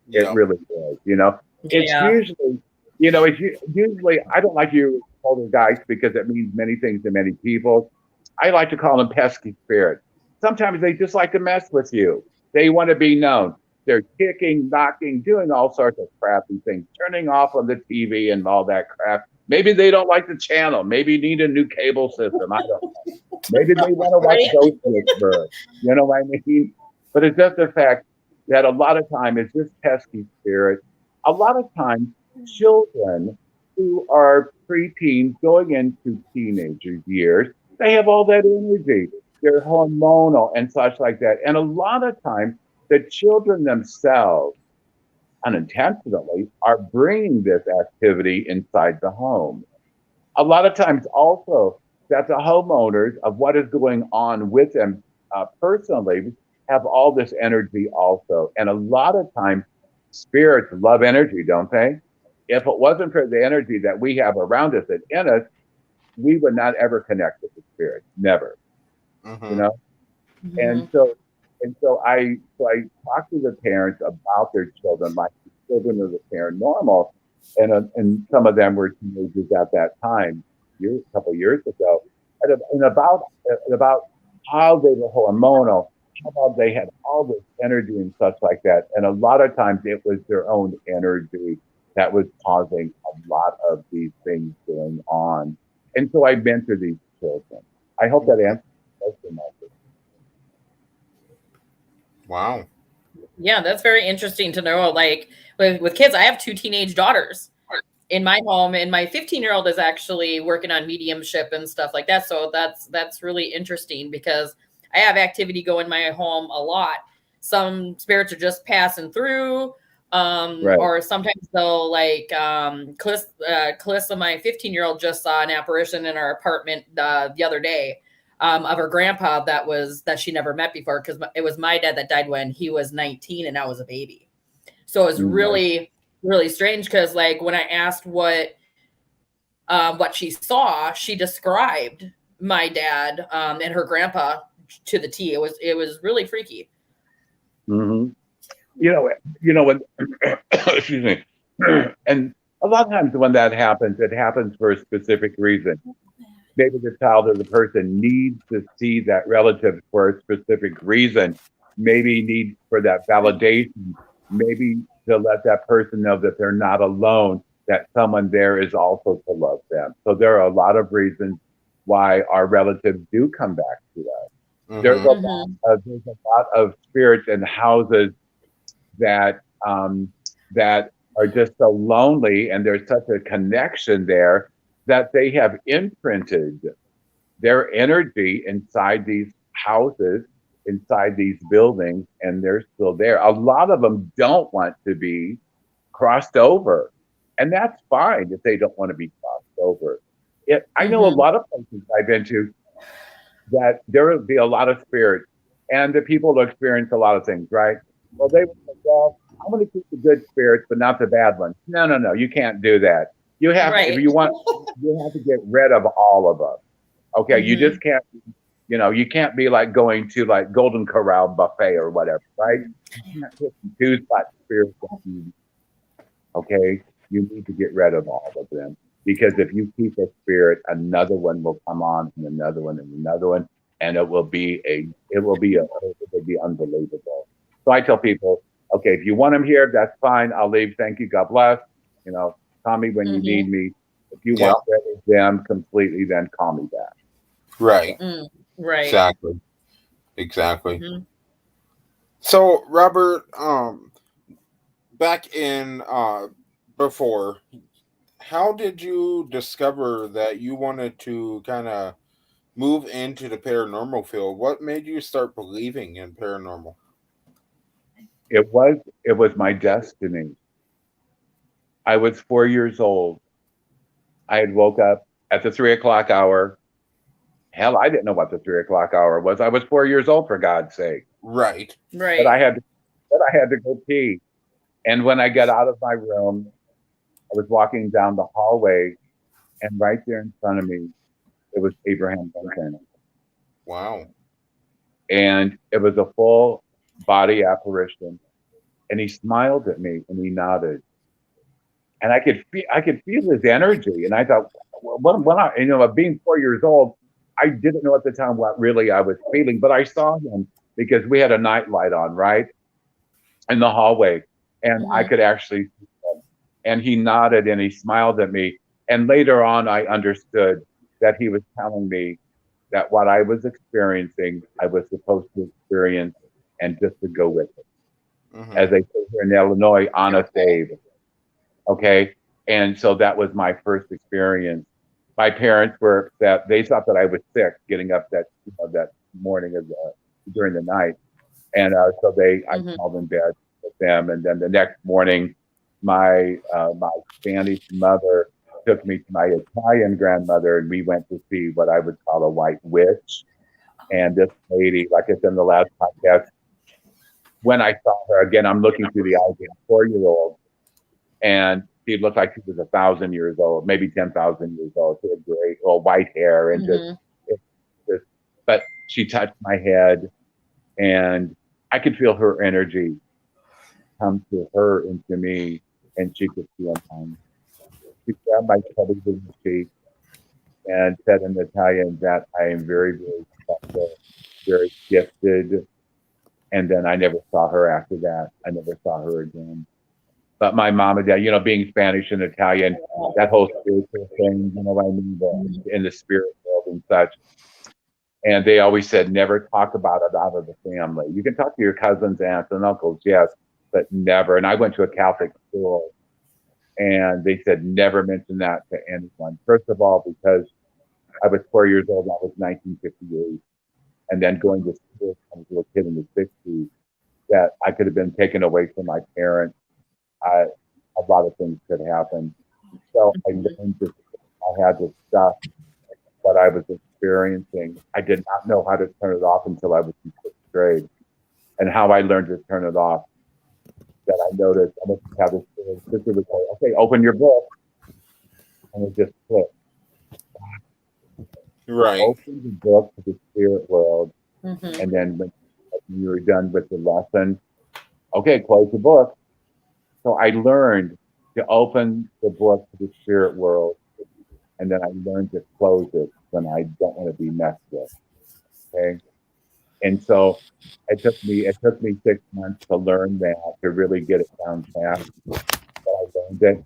It really is. You know, it's usually, I don't like you poltergeist because it means many things to many people. I like to call them pesky spirits. Sometimes they just like to mess with you. They want to be known. They're kicking, knocking, doing all sorts of crappy things, turning off on the TV and all that crap. Maybe they don't like the channel. Maybe need a new cable system. I don't know. Maybe they want to watch Ghost Whisperer. You know what I mean? But it's just the fact that a lot of time it's just pesky spirits. A lot of times, children who are preteens going into teenager years, they have all that energy. They're hormonal and such like that. And a lot of times, the children themselves, unintentionally, are bringing this activity inside the home. A lot of times also that the homeowners of what is going on with them personally have all this energy also. And a lot of times spirits love energy, don't they? If it wasn't for the energy that we have around us and in us, we would not ever connect with the spirit. Never. You know? And so I talk to the parents about their children, like the children of the paranormal, and some of them were teenagers at that time. a couple years ago, and about how they were hormonal, how they had all this energy and such like that. And a lot of times it was their own energy that was causing a lot of these things going on. And so I mentor these children. I hope that answers the question. Wow. Yeah, that's very interesting to know. Like with kids, I have 2 teenage daughters in my home, and my 15-year-old is actually working on mediumship and stuff like that. So that's really interesting because I have activity going in my home a lot. Some spirits are just passing through, or sometimes they'll like Calissa, my 15-year-old, just saw an apparition in our apartment the other day. Of her grandpa that she never met before, because it was my dad that died when he was 19 and I was a baby. So it was really, really strange because like when I asked what she saw, she described my dad and her grandpa to the T. It was really freaky. Mm-hmm. You know when excuse me, and a lot of times when that happens, it happens for a specific reason. Maybe the child or the person needs to see that relative for a specific reason. Maybe needs for that validation. Maybe to let that person know that they're not alone, that someone there is also to love them. So there are a lot of reasons why our relatives do come back to us. Mhm. There's a lot of spirits and houses that that are just so lonely, and there's such a connection there that they have imprinted their energy inside these houses, inside these buildings, and they're still there. A lot of them don't want to be crossed over, and that's fine if they don't want to be crossed over. I know a lot of places I've been to that there will be a lot of spirits, and the people will experience a lot of things, right? Well, they will say, well, I'm going to keep the good spirits, but not the bad ones. No, you can't do that. You have to, if you want, you have to get rid of all of them. Okay, you just can't, you can't be like going to like Golden Corral buffet or whatever, right? You can't pick and choose what spirits. Okay, you need to get rid of all of them, because if you keep a spirit, another one will come on, and another one, and another one, and it will be unbelievable. So I tell people, okay, if you want them here, that's fine. I'll leave. Thank you. God bless. Call me when you need me. If you want to rid of them completely, then call me back. Right. Right. Exactly. So, Robert, back in before, how did you discover that you wanted to kind of move into the paranormal field? What made you start believing in paranormal? It was my destiny. I was 4 years old. I had woke up at the 3 o'clock hour. Hell, I didn't know what the 3 o'clock hour was. I was 4 years old, for God's sake. Right. But I had to go pee. And when I got out of my room, I was walking down the hallway, and right there in front of me, it was Abraham Lincoln. Wow. And it was a full body apparition. And he smiled at me and he nodded. And I could feel his energy. And I thought, being 4 years old, I didn't know at the time what really I was feeling, but I saw him because we had a night light on, right? In the hallway. And I could actually see him. And he nodded and he smiled at me. And later on, I understood that he was telling me that what I was experiencing, I was supposed to experience and just to go with it. As they say here in Illinois, honest Dave. Okay. And so that was my first experience. My parents were upset. They thought that I was sick getting up that morning during the night. And so I called in bed with them. And then the next morning, my Spanish mother took me to my Italian grandmother, and we went to see what I would call a white witch. And this lady, like I said in the last podcast, when I saw her again, I'm looking through the eyes of a 4-year-old, and she looked like she was 1,000 years old, maybe 10,000 years old. She had great, white hair, and but she touched my head, and I could feel her energy come to her into me, and she could feel mine. She grabbed my chubby little cheek, and said in Italian that I am very, very special, very gifted. And then I never saw her after that. I never saw her again. But my mom and dad, being Spanish and Italian, that whole spiritual thing, you know what I mean, in the spirit world and such. And they always said, never talk about it out of the family. You can talk to your cousins, aunts, and uncles, yes, but never. And I went to a Catholic school, and they said, never mention that to anyone. First of all, because I was 4 years old, that was 1958. And then going to school when I was a little kid in the 60s, that I could have been taken away from my parents. A lot of things could happen. So I learned this. I had to stop what I was experiencing. I did not know how to turn it off until I was in 6th grade. And how I learned to turn it off, that I noticed, I must have this sister would say, okay, open your book. And it just clicked. Right. Open the book to the spirit world. Mhm. And then when you were done with the lesson, okay, close the book. So I learned to open the book to the spirit world, and then I learned to close it when I don't want to be messed with. Okay. And so it took me 6 months to learn that, to really get it down fast. But I learned it.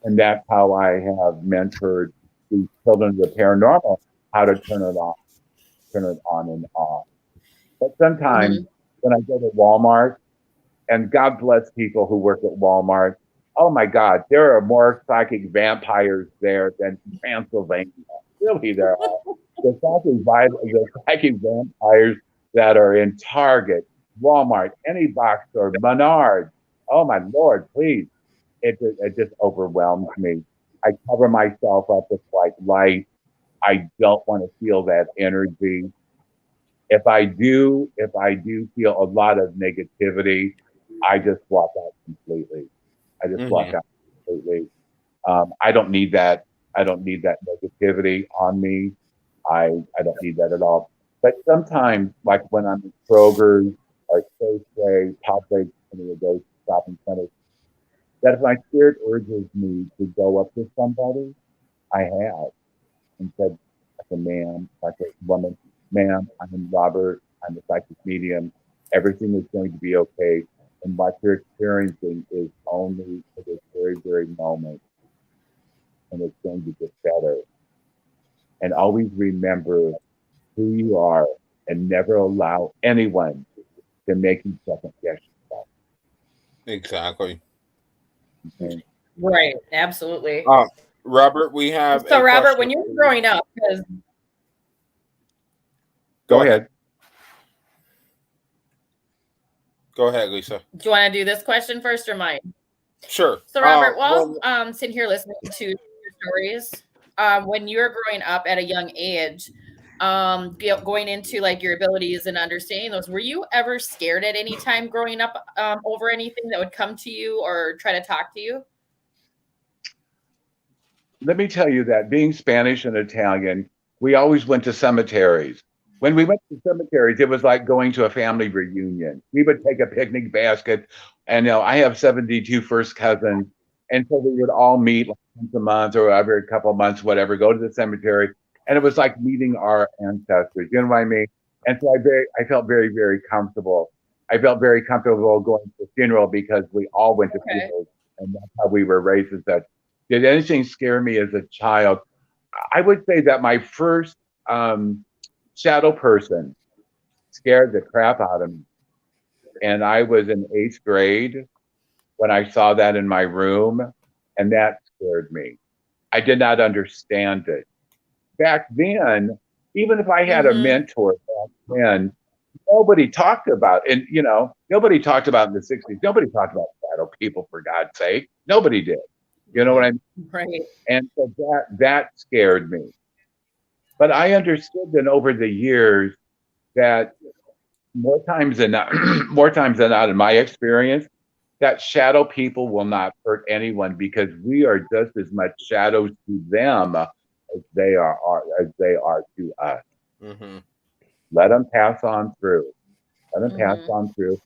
And that's how I have mentored these children of the paranormal, how to turn it off, turn it on and off. But sometimes when I go to Walmart, and God bless people who work at Walmart, oh my God, there are more psychic vampires there than Transylvania. Really, there are. The psychic vampires that are in Target, Walmart, any box store, Menards. Oh my Lord, please. It just overwhelms me. I cover myself up with white light. I don't want to feel that energy. If I do feel a lot of negativity, I just walk out completely. I just walk out completely. I don't need that. I don't need that negativity on me. I don't need that at all. But sometimes, like when I'm in Kroger's or Safeway, Publix, any of those shopping centers, that if my spirit urges me to go up to somebody, I have, and said, like a man, like a woman, ma'am, I'm Robert, I'm a psychic medium, everything is going to be okay. And what you're experiencing is only for this very, very moment. And it's going to get better. And always remember who you are and never allow anyone to make you second guess yourself. Exactly. Okay? Right. Absolutely. Robert, we have. So, a Robert, question when you for were growing up, because Go ahead. Go ahead, Lisa. do you want to do this question first or mine? Sure. So, Robert, while well, sitting here listening to your stories, when you were growing up at a young age, going into like your abilities and understanding those, were you ever scared at any time growing up over anything that would come to you or try to talk to you? Let me tell you that being Spanish and Italian, we always went to cemeteries. When we went to cemeteries, it was like going to a family reunion. We would take a picnic basket, and I have 72 first cousins, and so we would all meet like once a month or every couple of months, whatever, go to the cemetery, and it was like meeting our ancestors. You know what I mean? And so I felt very, very comfortable. I felt very comfortable going to a funeral because we all went to funerals, and that's how we were raised as such. Did anything scare me as a child? I would say that my first shadow person scared the crap out of me. And I was in 8th grade when I saw that in my room, and that scared me. I did not understand it. Back then, even if I had a mentor back then, nobody talked about it. And, nobody talked about in the 60s. Nobody talked about shadow people, for God's sake. Nobody did. You know what I mean? Right. And so that scared me. But I understood that over the years that more times than not, in my experience, that shadow people will not hurt anyone because we are just as much shadows to them as they are to us. Mm-hmm. Let them pass on through. Let them pass on through.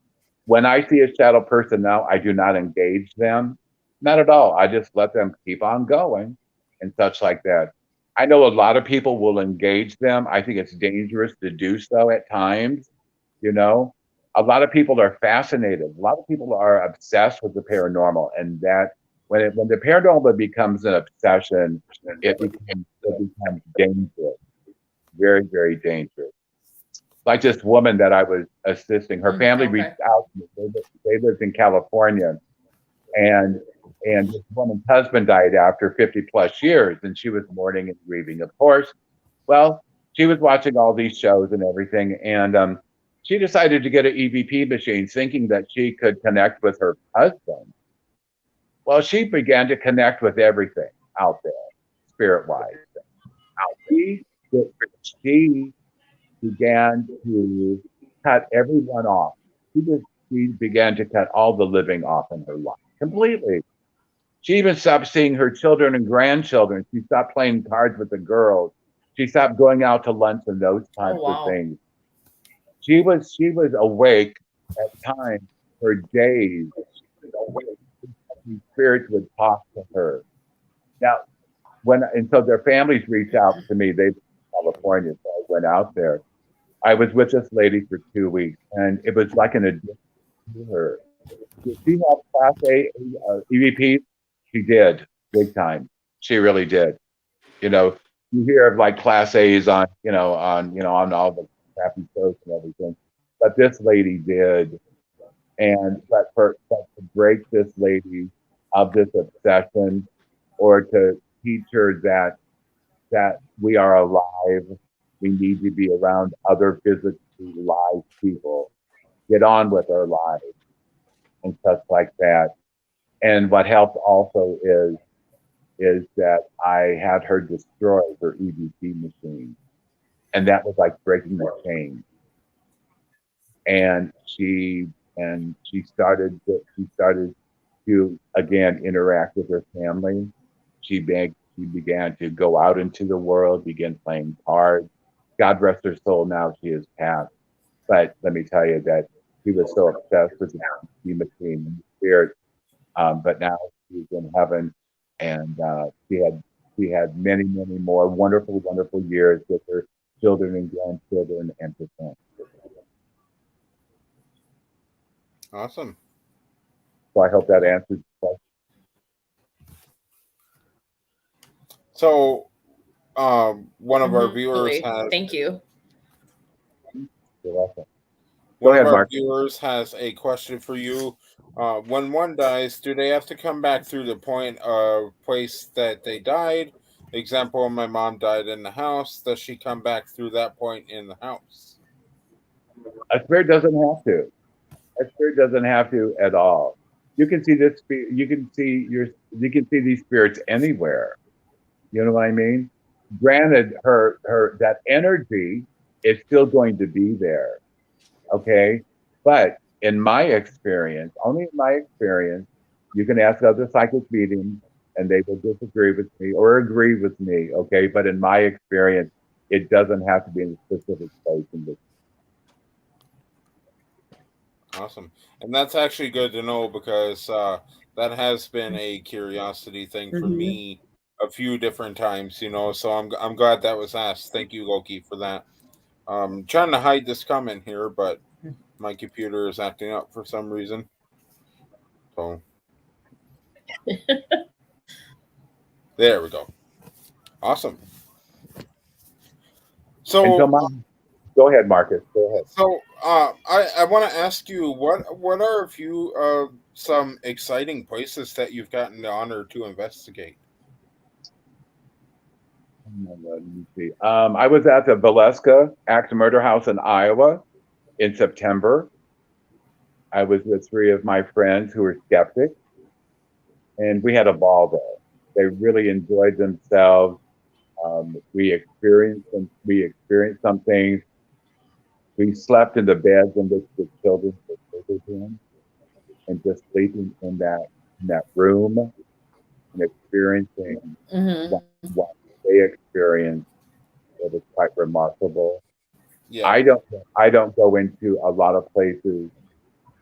When I see a shadow person now, I do not engage them. Not at all. I just let them keep on going and such like that. I know a lot of people will engage them. I think it's dangerous to do so at times. You know, a lot of people are fascinated. A lot of people are obsessed with the paranormal, and that when the paranormal becomes an obsession, it becomes dangerous, very, very dangerous. Like this woman that I was assisting, her family Okay. reached out to me. They lived in California, and this woman's husband died after 50 plus years, and she was mourning and grieving, of course. Well, she was watching all these shows and everything, and she decided to get an EVP machine, thinking that she could connect with her husband. Well, she began to connect with everything out there, spirit wise. She, she began to cut everyone off. She began to cut all the living off in her life completely. She even stopped seeing her children and grandchildren. She stopped playing cards with the girls. She stopped going out to lunch and those types of things. She was awake at times for days. These spirits would talk to her. Now, and so their families reached out to me. They were in California, so I went out there. I was with this lady for 2 weeks, and it was like an addiction to her. Did she have Class A EVP? She did, big time. She really did. You know, you hear of like Class A's on on all the crappy shows and everything, but this lady did. And but to break this lady of this obsession, or to teach her that we are alive, we need to be around other physically live people, get on with our lives and stuff like that. And what helped also is that I had her destroy her EVP machine, and that was like breaking the chain. And she started to again interact with her family. She began to go out into the world, begin playing cards. God rest her soul. Now she is passed. But let me tell you that she was so obsessed with the machine and the spirit. But now she's in heaven, and she had many, many more wonderful, wonderful years with her children and grandchildren and her family. Awesome. So I hope that answers the question. So, one of our viewers has. Thank you. You're welcome. One ahead, of our Mark. viewers has a question for you. When one dies, do they have to come back through the point of place that they died? Example, my mom died in the house. Does she come back through that point in the house? A spirit doesn't have to. A spirit doesn't have to at all. You can see this. You can see these spirits anywhere. You know what I mean? Granted, her that energy is still going to be there. Okay, but in my experience, only in my experience, you can ask other psychic mediums, and they will disagree with me or agree with me. Okay, but in my experience, it doesn't have to be in a specific place in this. Awesome. And that's actually good to know, because that has been a curiosity thing for me a few different times, so I'm glad that was asked. Thank you, Loki, for that. Trying to hide this comment here, but my computer is acting up for some reason. So there we go. Awesome. So Go ahead, Marcus. Go ahead. So I want to ask you, what are a few some exciting places that you've gotten the honor to investigate? Let me see. I was at the Valeska Axe Murder House in Iowa in September. I was with 3 of my friends who were skeptics, and we had a ball there. They really enjoyed themselves. We experienced some things. We slept in the beds in which the children were living in, and just sleeping in that room and experiencing what they experienced. It was quite remarkable. Yeah. I don't go into a lot of places.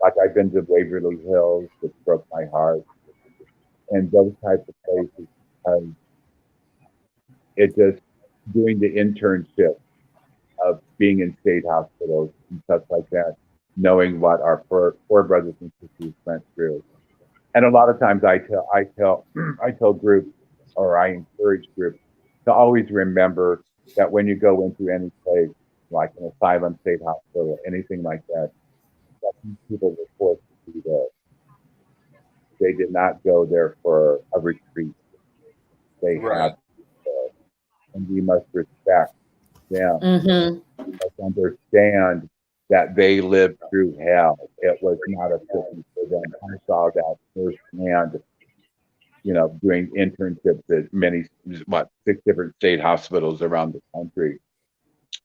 Like I've been to Waverly Hills, which broke my heart, and those types of places. it just doing the internship of being in state hospitals and stuff like that, knowing what our poor brothers and sisters went through. And a lot of times I tell groups, or I encourage groups to always remember that when you go into any place, like an asylum, state hospital, anything like that, that these people were forced to be there. They did not go there for a retreat. They Right. had to be there. And we must respect them. Mm-hmm. We must understand that they lived through hell. It was not a cookie for them. I saw that firsthand, doing internships at many, 6 different state hospitals around the country.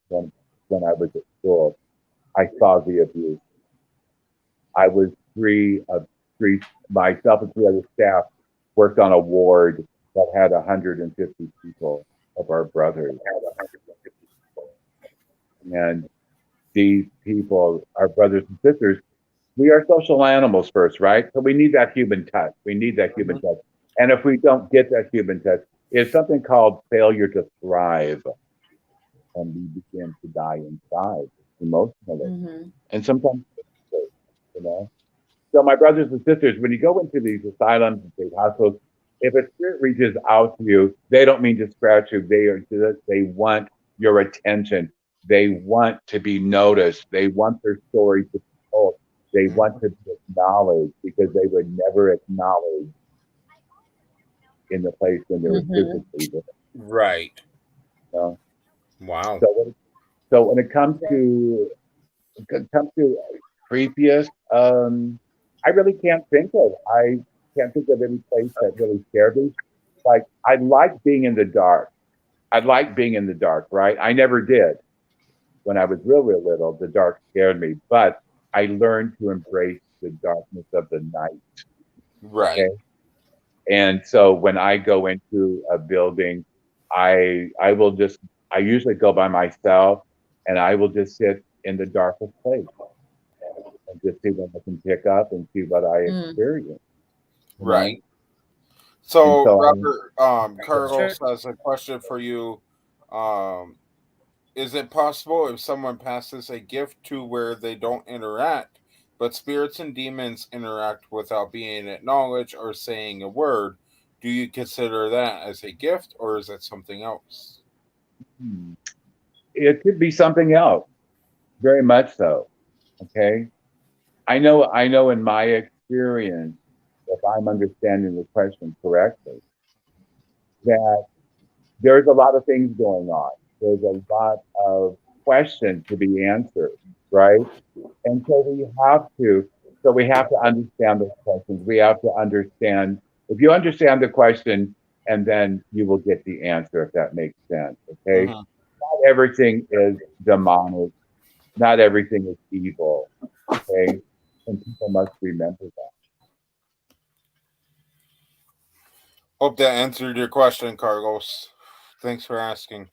When I was at school, I saw the abuse. I was myself and 3 other staff worked on a ward that had 150 people of our brothers. And these people, our brothers and sisters, we are social animals first, right? So we need that human touch. We need that human touch. And if we don't get that human touch, it's something called failure to thrive. And we begin to die inside emotionally. Mm-hmm. And sometimes, So my brothers and sisters, when you go into these asylums and state hospitals, if a spirit reaches out to you, they don't mean to scratch you. They want your attention. They want to be noticed. They want their story to be told. They want to be acknowledged, because they would never acknowledge in the place when they were physically there. Right. So, Wow. so when it comes to creepiest, I really can't think of. I can't think of any place that really scared me. Like, I like being in the dark. Right? I never did. When I was real little, the dark scared me, but I learned to embrace the darkness of the night. Right. Okay? And so when I go into a building, I usually go by myself, and I will just sit in the darkest place and just see what I can pick up and see what I experience. Right. So, so Robert, Carlos has a question for you. Is it possible if someone passes a gift to where they don't interact, but spirits and demons interact without being acknowledged or saying a word? Do you consider that as a gift, or is it something else? It could be something else, very much so. Okay, I know in my experience, if I'm understanding the question correctly, that there's a lot of things going on. There's a lot of questions to be answered, right? And so we have to understand those questions. We have to understand, if you understand the question, and then you will get the answer, if that makes sense, okay? Not everything is demonic. Not everything is evil, okay? And people must remember that. Hope that answered your question, Carlos. Thanks for asking.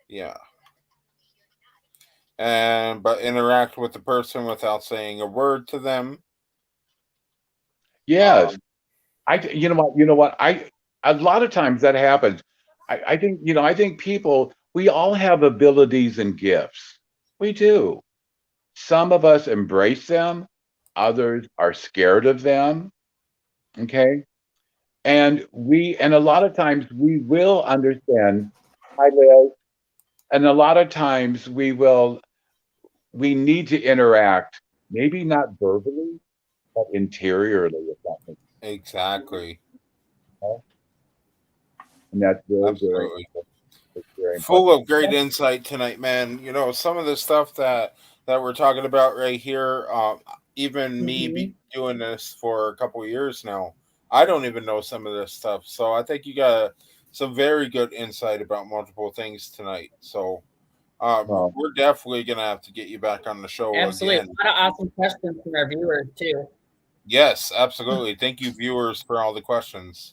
Yeah. But interact with the person without saying a word to them. Yes. You know what? A lot of times that happens. I think people, we all have abilities and gifts. We do. Some of us embrace them, others are scared of them. Okay. And a lot of times we will understand, hi Liz, and a lot of times we need to interact, maybe not verbally, but interiorly, if that makes sense. Exactly. And that's very, Absolutely. very full of great insight tonight, man. Some of the stuff that we're talking about right here, even me be doing this for a couple of years now, I don't even know some of this stuff. So I think you got some very good insight about multiple things tonight. So we're definitely gonna have to get you back on the show. Absolutely. Again. A lot of awesome questions from our viewers too. Yes, absolutely. Thank you, viewers, for all the questions.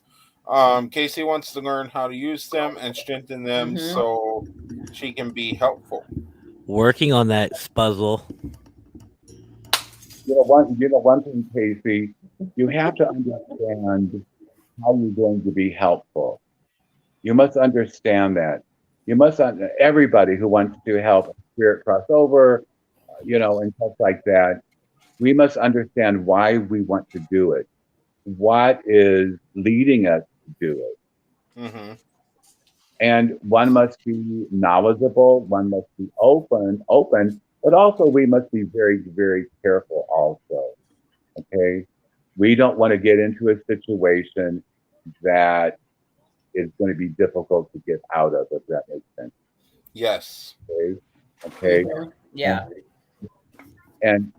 Casey wants to learn how to use them and strengthen them so she can be helpful. Working on that, Spuzzle. One thing, Casey, you have to understand how you're going to be helpful. You must understand that. Everybody who wants to help spirit cross over, and stuff like that, we must understand why we want to do it. What is leading us to do it? Mm-hmm. And one must be knowledgeable, one must be open, but also we must be very, very careful also. Okay. We don't want to get into a situation that is going to be difficult to get out of, if that makes sense. Yes. Okay. Okay. Mhm. Yeah. And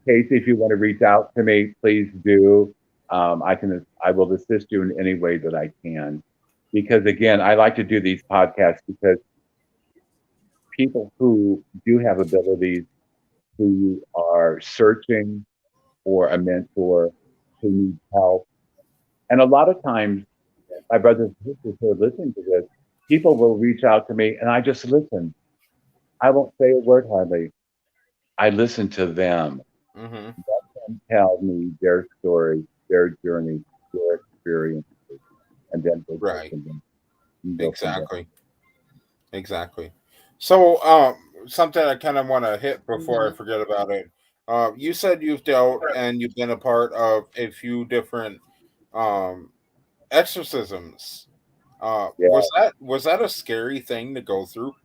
Casey, if you want to reach out to me, please do. I will assist you in any way that I can. Because again, I like to do these podcasts because people who do have abilities, who are searching for a mentor, who need help. And a lot of times, my brothers and sisters who are listening to this, people will reach out to me and I just listen. I won't say a word hardly. I listen to them. Mm-hmm. Let them tell me their story, their journey, their experiences, and then we'll go Right. from there. We go from there. Exactly. So, something I kind of want to hit before I forget about it. You said you've dealt and you've been a part of a few different um, exorcisms. Yeah. Was that a scary thing to go through?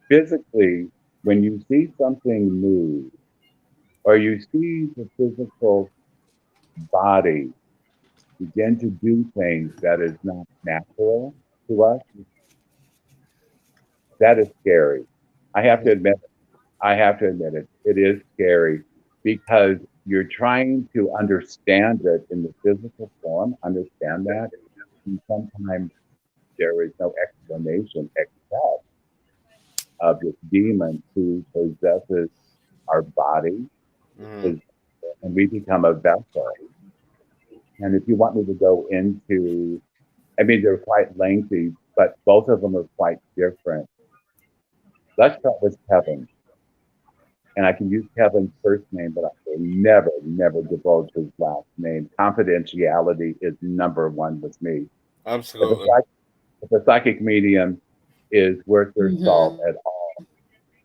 Physically, when you see something move, or you see the physical body begin to do things that is not natural to us, that is scary. I have to admit, it. It is scary because you're trying to understand it in the physical form, understand that. And sometimes there is no explanation except of this demon who possesses our body, Mm-hmm. and we become a vessel. And if you want me to go into, I mean, they're quite lengthy, but both of them are quite different. Let's start with Kevin. And I can use Kevin's first name, but I will never, never divulge his last name. Confidentiality is number one with me. Absolutely. If a psychic medium is worth their salt at all,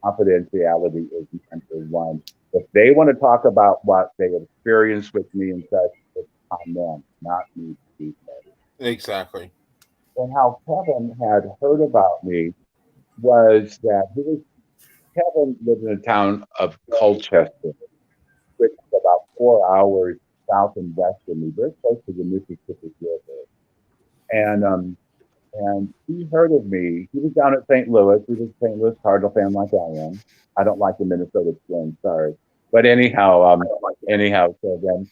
confidentiality is number one. If they want to talk about what they experienced with me and such, it's on them, not me. Exactly. And how Kevin had heard about me was that Kevin lived in a town of Colchester, which is about 4 hours south and west of me, very close to the Mississippi River. And he heard of me. He was down at St. Louis. He was a St. Louis Cardinal fan like I am. I don't like the Minnesota Twins, sorry. But anyhow, so then,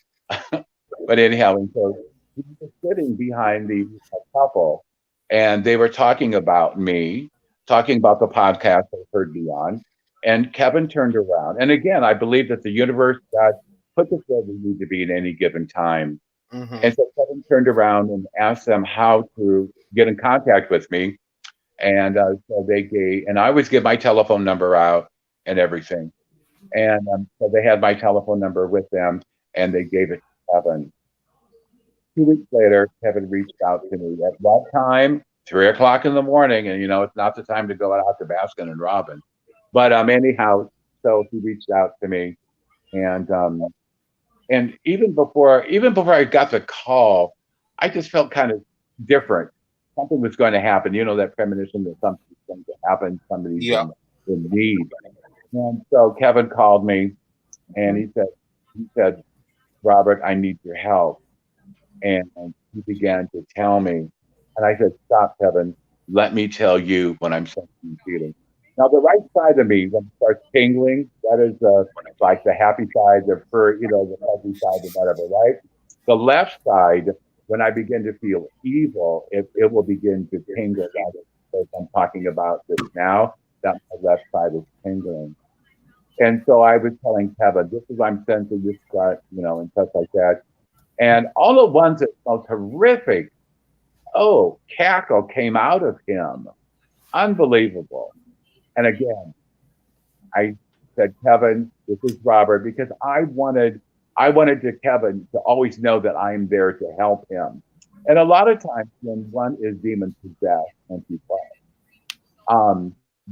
and so he was just sitting behind the couple, and they were talking about me, talking about the podcast they heard me on. And Kevin turned around. And again, I believe that the universe, God, put us where we need to be at any given time. Mm-hmm. And so Kevin turned around and asked them how to get in contact with me. And so they gave, and I always give my telephone number out and everything. And so they had my telephone number with them, and they gave it to Kevin. 2 weeks later, Kevin reached out to me at that time, 3 o'clock in the morning. And, it's not the time to go out to Baskin and Robin. But anyhow, so he reached out to me. And even before I got the call, I just felt kind of different. Something was going to happen. That premonition that something's going to happen. Somebody's in need. And so Kevin called me, and he said, Robert, I need your help. And he began to tell me, and I said, stop, Kevin. Let me tell you when I'm sensing and feeling. Now, the right side of me, when it starts tingling, that is like the happy side, the fuzzy side, the whatever, right? The left side, when I begin to feel evil, it will begin to tingle. As I'm talking about this now, that my left side is tingling. And so I was telling Kevin, this is I'm sensing this gut, and stuff like that. And all at once, it felt horrific. Oh, cackle came out of him. Unbelievable. And again, I said, Kevin, this is Robert, because I wanted to Kevin to always know that I'm there to help him. And a lot of times when one is demon possessed and people,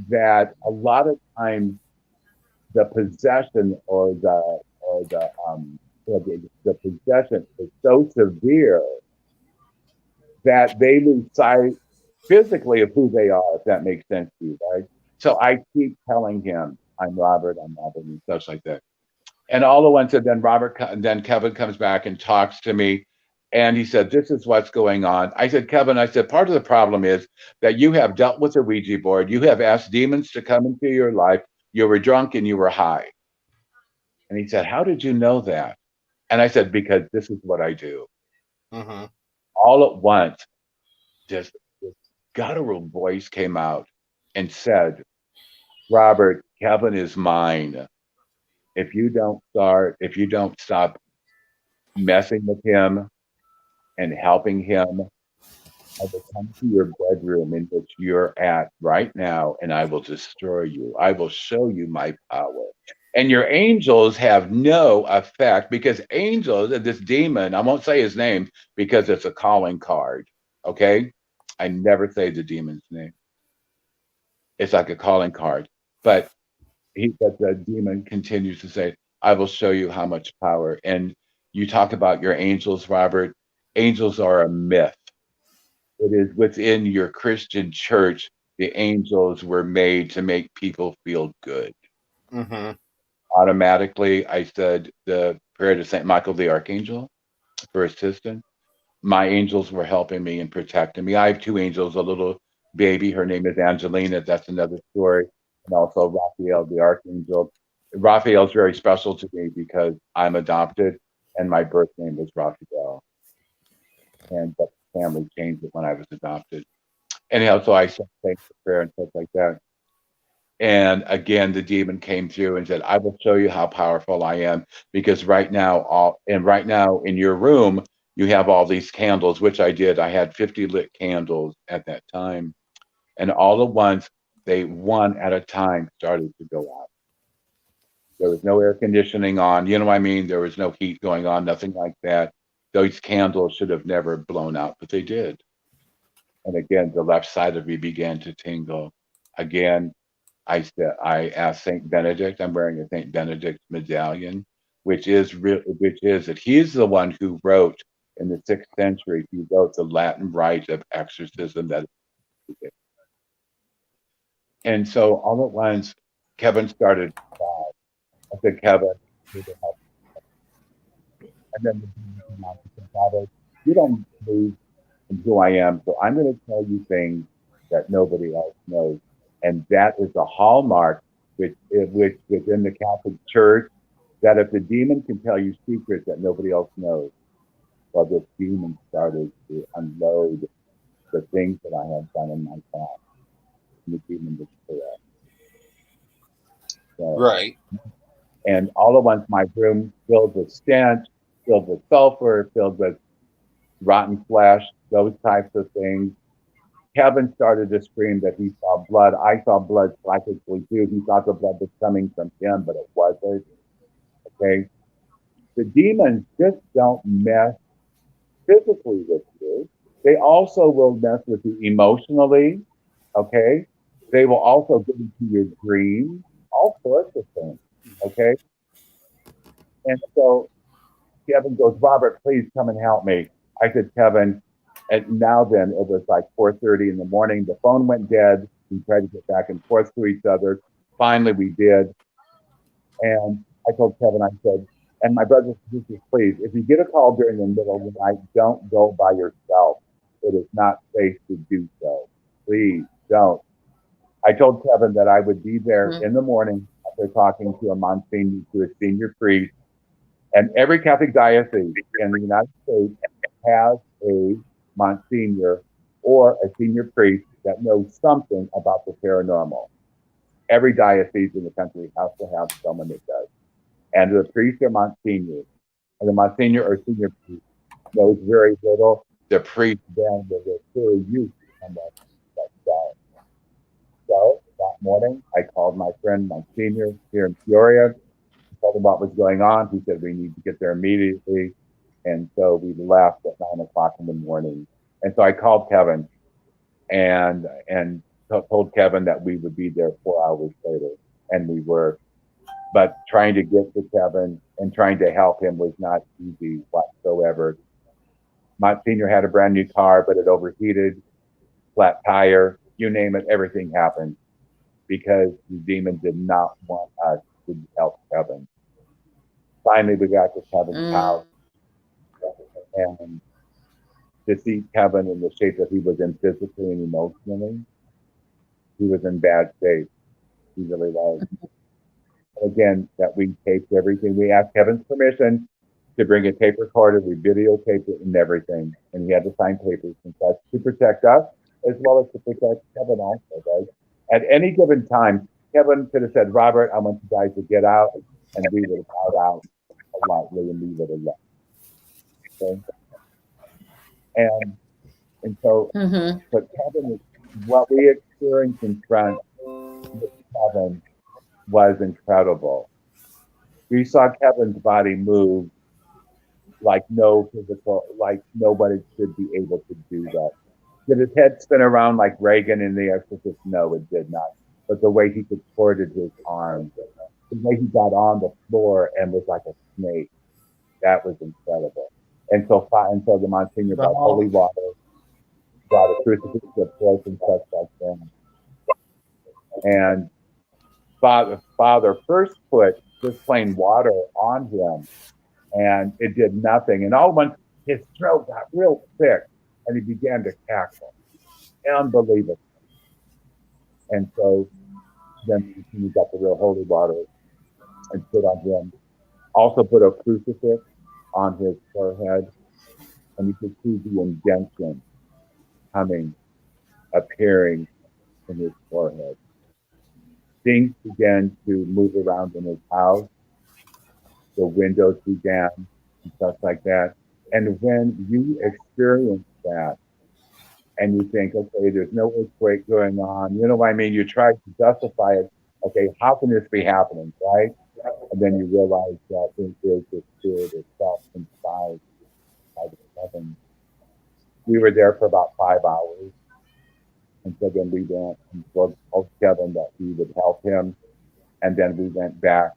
that a lot of times the possession or the possession is so severe that they lose sight physically of who they are, if that makes sense to you, right? So I keep telling him, I'm Robert, and stuff like that. And all at once, and then Kevin comes back and talks to me. And he said, this is what's going on. I said, Kevin, part of the problem is that you have dealt with a Ouija board. You have asked demons to come into your life. You were drunk and you were high. And he said, how did you know that? And I said, because this is what I do. Mm-hmm. All at once, just this guttural voice came out and said, Robert, Kevin is mine. If you don't stop messing with him and helping him, I will come to your bedroom in which you're at right now, and I will destroy you. I will show you my power. And your angels have no effect because angels, this demon, I won't say his name because it's a calling card. Okay? I never say the demon's name. It's like a calling card. But the demon continues to say, I will show you how much power. And you talk about your angels, Robert. Angels are a myth. It is within your Christian church. The angels were made to make people feel good. Mm-hmm. Automatically, I said the prayer to Saint Michael the Archangel for assistance. My angels were helping me and protecting me. I have two angels, a little baby. Her name is Angelina. That's another story. And also Raphael the Archangel. Raphael's very special to me because I'm adopted and my birth name was Raphael. And but the family changed it when I was adopted. Anyhow, so I said thanks for prayer and stuff like that. And again, the demon came through and said, I will show you how powerful I am because right now in your room, you have all these candles, which I did. I had 50 lit candles at that time. And all at once, they one at a time started to go out. There was no air conditioning on. You know what I mean? There was no heat going on, nothing like that. Those candles should have never blown out, but they did. And again, the left side of me began to tingle. Again, I asked Saint Benedict. I'm wearing a Saint Benedict medallion, which is that he's the one who wrote in the 6th century. He wrote the Latin rite of exorcism. And so all at once, Kevin started to cry. I said, Kevin, you need to help. And then the demon came out and said, Father, you don't believe in who I am, so I'm going to tell you things that nobody else knows. And that is a hallmark which within the Catholic Church, that if the demon can tell you secrets that nobody else knows, well, this demon started to unload the things that I had done in my past. And the demon was correct. So, Right. and all at once, my room filled with stench, filled with sulfur, filled with rotten flesh, those types of things. Kevin started to scream that he saw blood. I saw blood psychically too. He thought the blood was coming from him, but it wasn't. Okay. The demons just don't mess physically with you. They also will mess with you emotionally. Okay. They will also get into your dreams, all sorts of things. Okay. And so Kevin goes, Robert, please come and help me. I said, Kevin, and now then it was like 4:30 in the morning. The phone went dead. We tried to get back and forth to each other. Finally, we did. And I told Kevin, I said, and my brothers and sisters, please, if you get a call during the middle of the night, don't go by yourself. It is not safe to do so. Please don't. I told Kevin that I would be there in the morning after talking to a Monsignor, to a senior priest. And every Catholic diocese in the United States has a Monsignor or a senior priest that knows something about the paranormal. Every diocese in the country has to have someone that does. And the priest or Monsignor, and the Monsignor or senior priest knows very little. The priest then will refer you to someone that does. So that morning, I called my friend Monsignor here in Peoria, told him what was going on. He said, we need to get there immediately. And so we left at 9 o'clock in the morning. And so I called Kevin and told Kevin that we would be there 4 hours later, and we were. But trying to get to Kevin and trying to help him was not easy whatsoever. Monsignor had a brand new car, but it overheated, flat tire, you name it, everything happened because the demon did not want us to help Kevin. Finally, we got to Kevin's house, and to see Kevin in the shape that he was in physically and emotionally, he was in bad shape. He really was. Again, that we taped everything. We asked Kevin's permission to bring a tape recorder. We videotaped it and everything. And he had to sign papers and such to protect us as well as to protect Kevin also, right? At any given time, Kevin could have said, Robert, I want you guys to get out, and we would have bowed out politely and we would have left. Okay? And so, but Kevin, what we experienced in front of Kevin was incredible. We saw Kevin's body move like no physical, like nobody should be able to do that. Did his head spin around like Reagan in The Exorcist? No, it did not. But the way he contorted his arms, the way he got on the floor and was like a snake, that was incredible. And so the Monsignor brought holy water, brought a crucifix of course and such like that. And Father first put just plain water on him, and it did nothing. And all at once, his throat got real thick, and he began to cackle. Unbelievable. And so then he got the real holy water and put on him. Also put a crucifix on his forehead, and you could see the indentation appearing in his forehead. Things began to move around in his house. The windows began and stuff like that. And when you experience that and you think, okay, there's no earthquake going on, you know what I mean? You try to justify it. Okay, how can this be happening, right? And then you realize that there is the spirit itself inside the heaven. We were there for about 5 hours. And so then we went and told Kevin that we would help him. And then we went back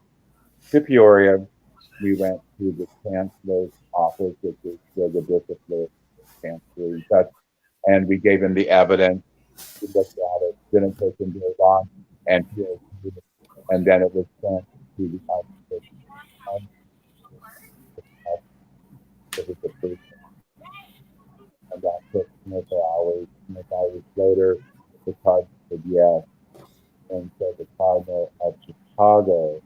to Peoria. We went to the chancellor's office, which is where the bishop lives, chancellor and such. And we gave him the evidence. He looked at it, didn't take him very long. And then it was sent to the Archbishop. It was approved. And that took 24 hours. 24 hours later, the cardinal said yes. And so the cardinal of Chicago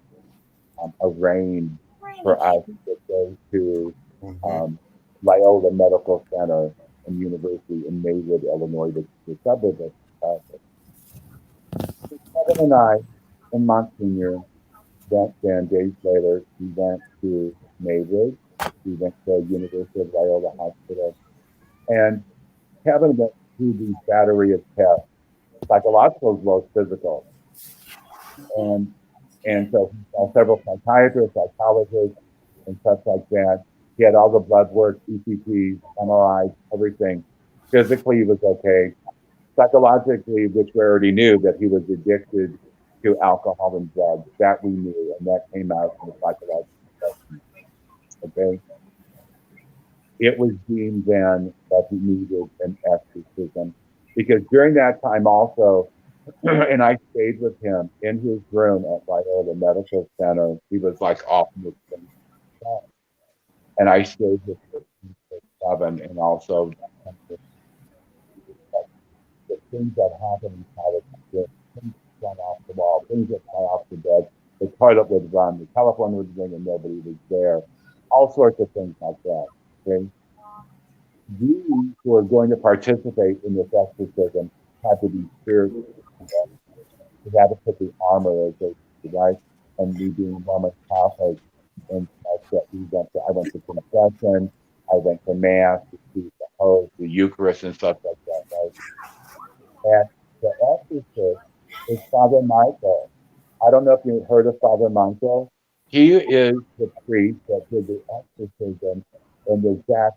arranged for us to go to Loyola Medical Center and University in Maywood, Illinois, the suburb of Chicago. Kevin and I and Monsignor went then days later. We went to Maywood. We went to University of Loyola Hospital. And Kevin went through these battery of tests, psychological as well as physical. And so he saw several psychiatrists, psychologists, and such like that. He had all the blood work, ECGs, MRIs, everything. Physically, he was okay. Psychologically, which we already knew that he was addicted to alcohol and drugs. That we knew, and that came out in the psychological assessment. Okay? It was deemed then that he needed an exorcism. Because during that time also, and I stayed with him in his room at Loyola Medical Center. He was like off in his thing. And I stayed with Kevin, and also the things that happened inside of him, things run off the wall, things that fly off the bed, the toilet would run, the telephone would ring and nobody was there, all sorts of things like that. Okay? We who are going to participate in this exorcism had to be spiritual. We had to put the armor as they right, and we being Roman Catholic, and that I went to confession, I went to mass, to the host, the Eucharist, and stuff like that. Right? And the exorcist is Father Michael. I don't know if you've heard of Father Michael. He is the priest that did the exorcism in the Zach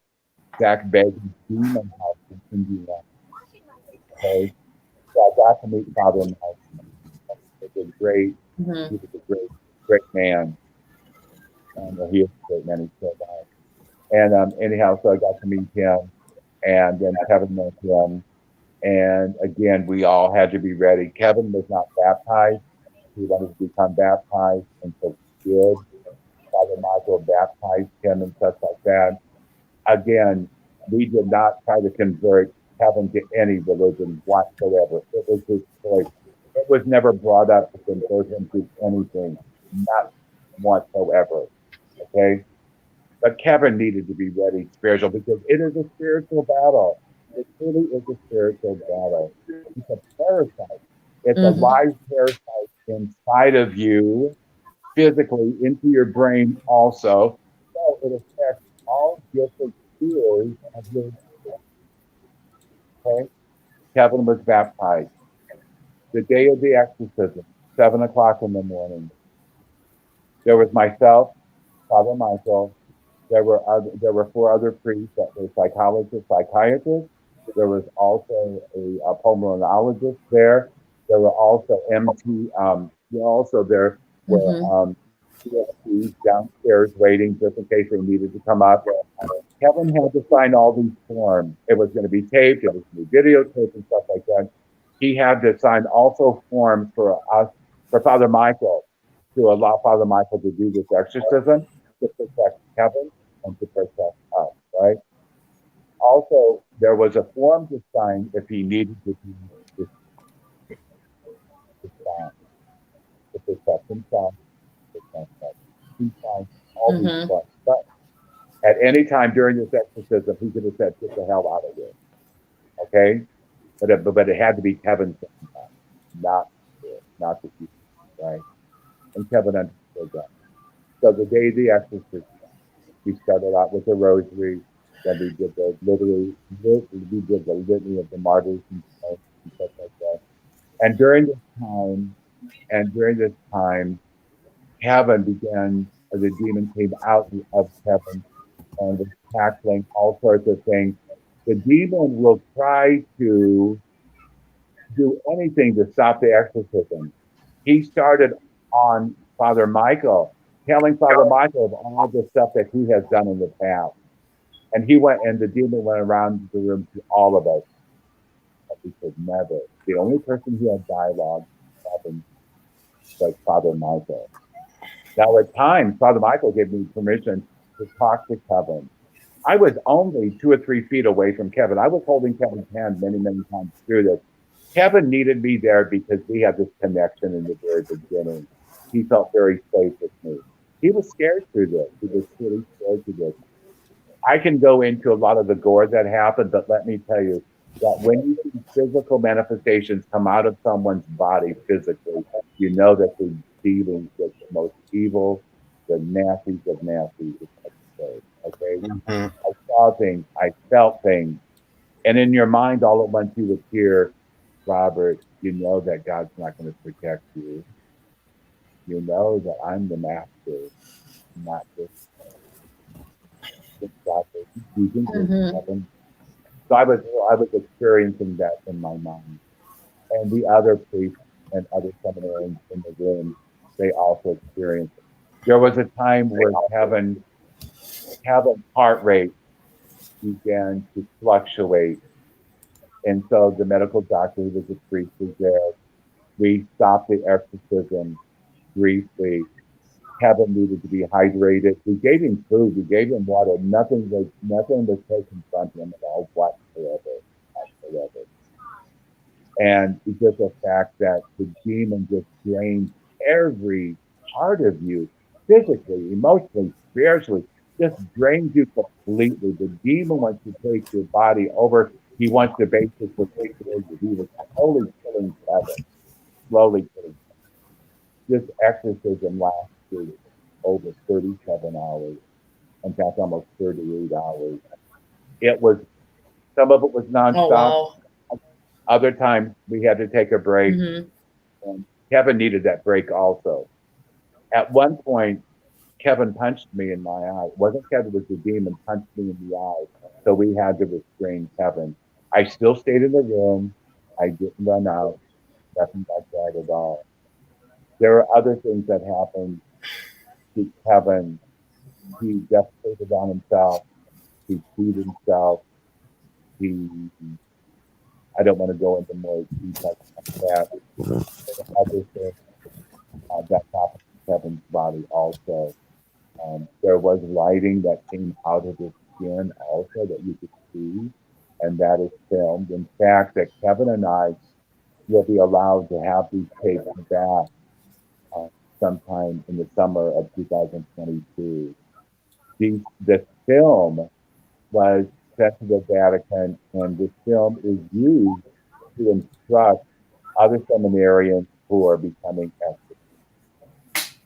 Bagans Demon House in Indiana. Okay, so I got to meet Father Michael. He was a great, Mhm. he was a great man. And he is a great man. He's still alive. And anyhow, so I got to meet him, and then Kevin met him. And again, we all had to be ready. Kevin was not baptized. He wanted to become baptized, and so he did. Father Michael baptized him and such like that. Again, we did not try to convert Kevin to any religion whatsoever. It was his choice. It was never brought up to convert him to anything, not whatsoever. Okay? But Kevin needed to be ready spiritual because it is a spiritual battle. It really is a spiritual battle. It's a parasite. It's a live parasite inside of you, physically into your brain also. So it affects all different spheres of your. Okay? Kevin was baptized. The day of the exorcism, 7:00 in the morning. There was myself, Father Michael. There were 4 other priests that were psychologists, psychiatrists. There was also a pulmonologist there. There were also there were PhDs downstairs waiting just in case they needed to come up. Kevin had to sign all these forms. It was going to be taped, it was going to be videotaped and stuff like that. He had to sign also forms for us, for Father Michael, to allow Father Michael to do this exorcism to protect Kevin and to protect us, right? Also, there was a form to sign if he needed to be to sign to protect himself. He signed all these forms. But at any time during this exorcism, he could have said, "Get the hell out of here." Okay? But it had to be Kevin's not the people, right? And Kevin understood that. So the day of the exorcism, we started out with the rosary, then we did the litany of the martyrs and stuff like that. And during this time, Kevin the demon came out of Kevin and was tackling all sorts of things. The demon will try to do anything to stop the exorcism. He started on Father Michael, telling Father Michael of all the stuff that he has done in the past. And the demon went around the room to all of us. But we could never. The only person who had dialogue was Father Michael. Now, at times, Father Michael gave me permission to talk to Kevin. I was only 2 or 3 feet away from Kevin. I was holding Kevin's hand many, many times through this. Kevin needed me there because we had this connection in the very beginning. He felt very safe with me. He was scared through this. He was really scared through this. I can go into a lot of the gore that happened, but let me tell you that when you see physical manifestations come out of someone's body physically, you know that they're dealing with the most evil, the nastiest of nasties. Okay? I saw things, I felt things. And in your mind, all at once you would hear, "Robert, you know that God's not going to protect you. You know that I'm the master, not this God." So I was experiencing that in my mind. And the other priests and other seminarians in the room, they also experienced it. There was a time where Kevin's heart rate began to fluctuate. And so the medical doctor, who was a priest, was there. We stopped the exorcism briefly. Kevin needed to be hydrated. We gave him food. We gave him water. Nothing was taken from him at all whatsoever. And it's just the fact that the demon just drains every part of you, physically, emotionally, spiritually, just drains you completely. The demon wants to take your body over. He wants to basically take it over. He was slowly killing Kevin. Slowly killing Kevin. This exorcism lasted over 37 hours. In fact, almost 38 hours. Some of it was nonstop. Oh, wow. Other times we had to take a break. And Kevin needed that break also. At one point, Kevin punched me in my eye. It wasn't Kevin, it was the demon punched me in the eye. So we had to restrain Kevin. I still stayed in the room. I didn't run out. Nothing like that at all. There are other things that happened to Kevin. He defecated on himself. He peed himself. He, I don't want to go into more details like that. There are other things that happened to Kevin's body also. There was lighting that came out of his skin also that you could see, and that is filmed. In fact, that Kevin and I will be allowed to have these tapes back sometime in the summer of 2022. The film was sent to the Vatican, and the film is used to instruct other seminarians who are becoming exorcists.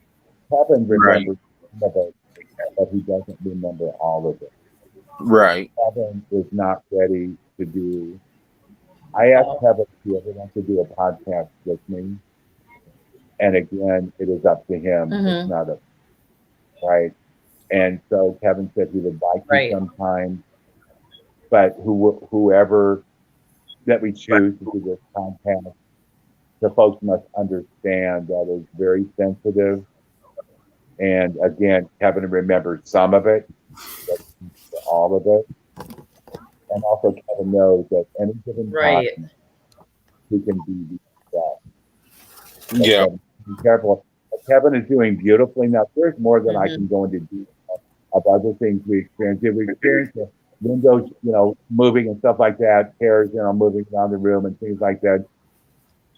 Kevin remembers some of it, but he doesn't remember all of it. Right. Kevin is not ready to do. I asked Kevin if he ever wants to do a podcast with me. And again, it is up to him. It's not up, right? And so Kevin said he would like to sometime, but whoever that we choose to do this podcast, the folks must understand that it's very sensitive. And again, Kevin remembers some of it, but all of it. And also Kevin knows that any given time, he can be that. Yeah. Be careful. Kevin is doing beautifully. Now, there's more than I can go into detail of other things we experienced. We experienced windows, moving and stuff like that, chairs, moving around the room and things like that.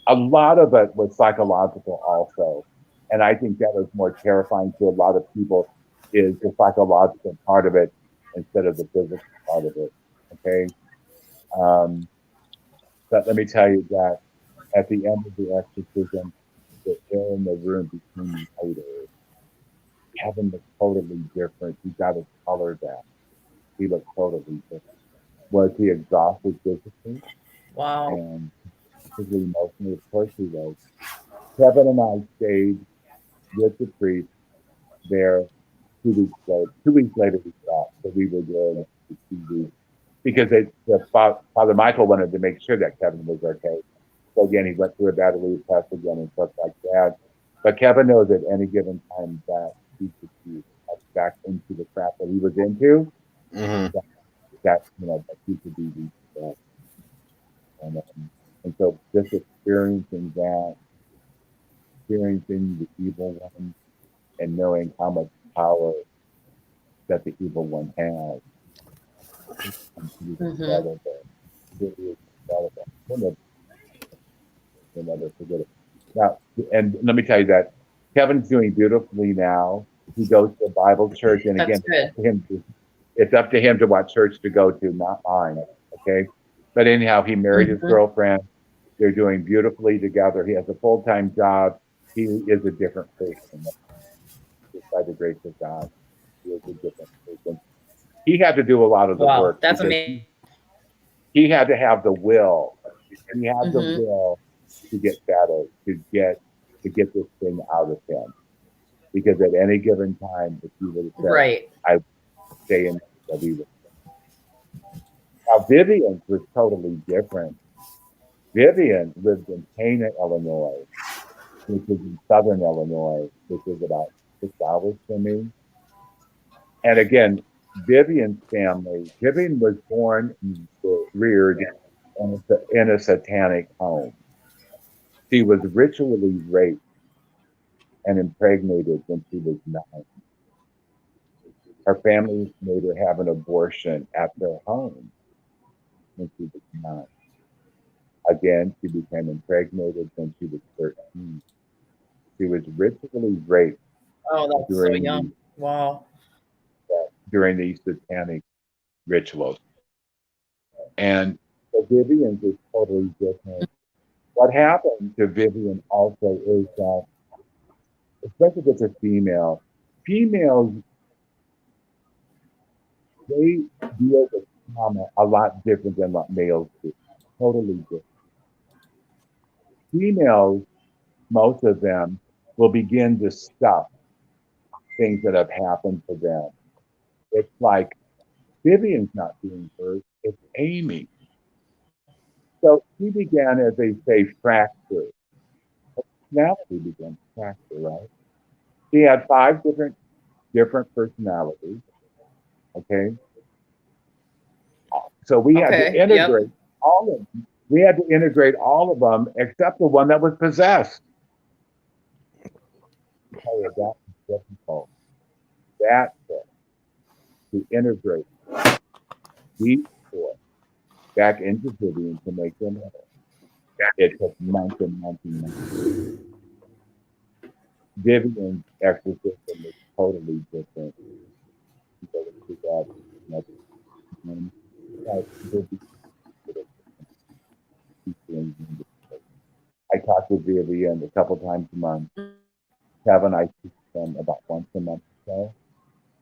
A lot of it was psychological also. And I think that was more terrifying to a lot of people is the psychological part of it instead of the physical part of it. Okay. But let me tell you that at the end of the exorcism, the air in the room became lighter. Kevin looked totally different. He got his color back. He looked totally different. Was he exhausted physically? Wow. And physically, emotionally, of course he was. Kevin and I stayed with the priest there 2 weeks later. 2 weeks later, we stopped. So we were there for 2 weeks because Father Michael wanted to make sure that Kevin was okay. So again, he went through a battery test again and stuff like that. But Kevin knows at any given time that he could be back into the crap that he was into. That he could be reached. And so just experiencing that, experiencing the evil one, and knowing how much power that the evil one has. Relevant. It is relevant. We'll never forget it. Now, and let me tell you that Kevin's doing beautifully now. He goes to a Bible church, and again, it's up to him to what church to go to, not mine. Okay, but anyhow, he married his girlfriend. They're doing beautifully together. He has a full-time job. He is a different person. Just by the grace of God, he is a different person. He had to do a lot of the work. That's amazing. He had to have the will. He had the will to get better, to get this thing out of him. Because at any given time, if you would have said, I would stay in that he would. Now, Vivian was totally different. Vivian lived in Pana, Illinois, which is in southern Illinois, which is about 6 hours from me. And again, Vivian was born and reared in a satanic home. She was ritually raped and impregnated when she was 9. Her family made her have an abortion at their home when she was 9. Again, she became impregnated when she was 13. She was ritually raped. Oh, that's so young. Wow. During these satanic rituals. And so Vivian's is totally different. What happened to Vivian also is that, especially with a females, they deal with trauma a lot different than what males do. Totally different. Females, most of them, will begin to stuff things that have happened to them. It's like Vivian's not being hurt, it's Amy. So she began, as they say, fracture. Personality began to fracture, right? She had 5 different personalities. Okay. So we had to Okay, yep. integrate all of them. We had to integrate all of them except the one that was possessed. I tell you, that was difficult. That's it. To integrate these 4 back into Vivian to make them whole. It took months and months and months. Vivian's exorcism is totally different. People would do that much. I talk with Vivian a couple times a month. Kevin, I see them about once a month or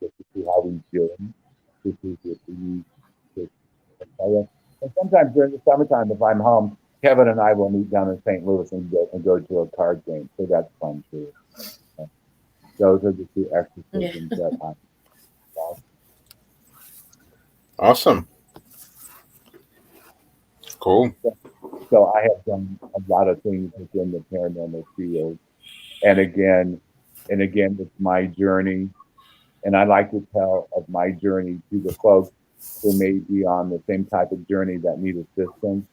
so, just to see how he's doing, to see if he and sometimes during the summertime, if I'm home, Kevin and I will meet down in St. Louis and go to a card game. So that's fun too. Those are the 2 exorcisms that I saw. Awesome. Cool. So I have done a lot of things within the paranormal field. And again, it's my journey. And I like to tell of my journey to the folks who may be on the same type of journey that need assistance,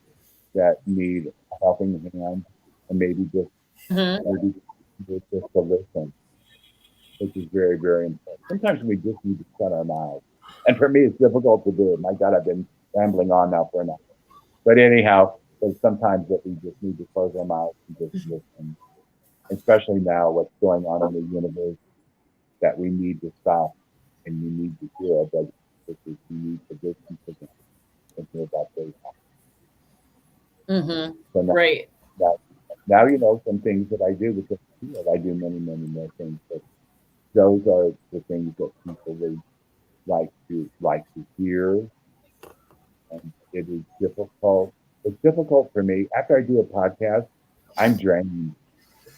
that need a helping hand, and maybe just to listen, which is very, very important. Sometimes we just need to shut our mouths. And for me, it's difficult to do. My God, I've been rambling on now for an hour. But anyhow, there's sometimes that we just need to close our mouths and just listen. Especially now, what's going on in the universe, that we need to stop and you need to hear it. Because you need to listen to them and hear about those. So now, Right. Now you know some things that I do, because I do many, many more things. But those are the things that people really like to hear. And it is difficult. It's difficult for me. After I do a podcast, I'm drained.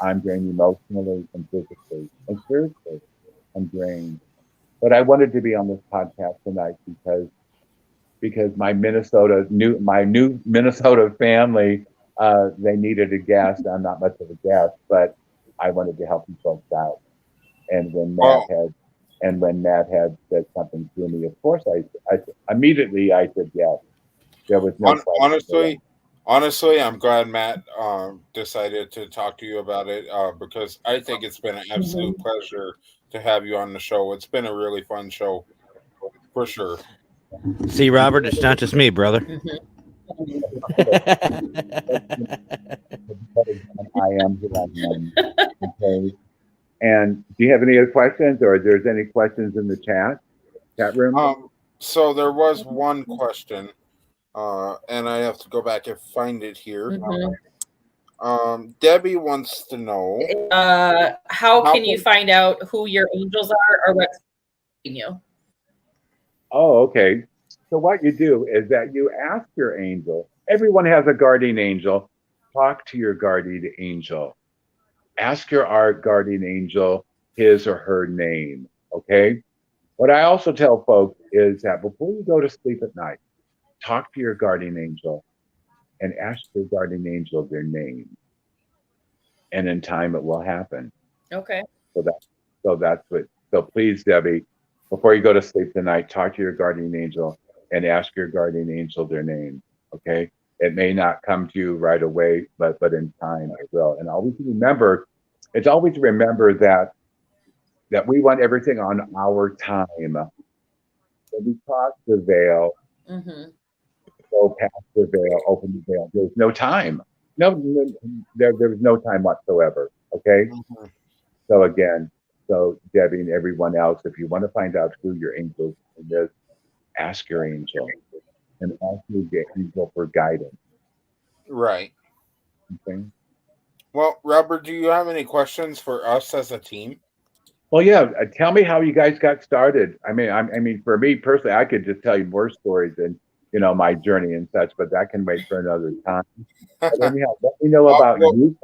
I'm drained emotionally and physically and spiritually. I'm drained. But I wanted to be on this podcast tonight because my new Minnesota family, they needed a guest. I'm not much of a guest, but I wanted to help you folks out. And when Matt had said something to me, of course I immediately I said yes. There was no question. Honestly, I'm glad Matt decided to talk to you about it, because I think it's been an absolute pleasure to have you on the show. It's been a really fun show, for sure. See, Robert, it's not just me, brother. I am who I am. Okay. And do you have any other questions, or there's any questions in the chat room? So there was one question, and I have to go back and find it here. Debbie wants to know, how can you find out who your angels are or what's you? Oh, okay. So what you do is that you ask your angel. Everyone has a guardian angel. Talk to your guardian angel. Ask your guardian angel his or her name. Okay. What I also tell folks is that before you go to sleep at night, talk to your guardian angel and ask your guardian angel their name. And in time, it will happen. Okay. So please, Debbie, before you go to sleep tonight, talk to your guardian angel and ask your guardian angel their name. Okay. It may not come to you right away, but in time it will. And always remember that we want everything on our time. When we cross the veil, go past the veil, open the veil. There's no time. There's no time whatsoever. Okay. So Debbie and everyone else, if you want to find out who your angel is, ask your angel and ask your angel for guidance. Right. Okay. Well, Robert, do you have any questions for us as a team? Well, yeah. Tell me how you guys got started. I mean, for me personally, I could just tell you more stories and my journey and such, but that can wait for another time. But anyhow, let me know about you.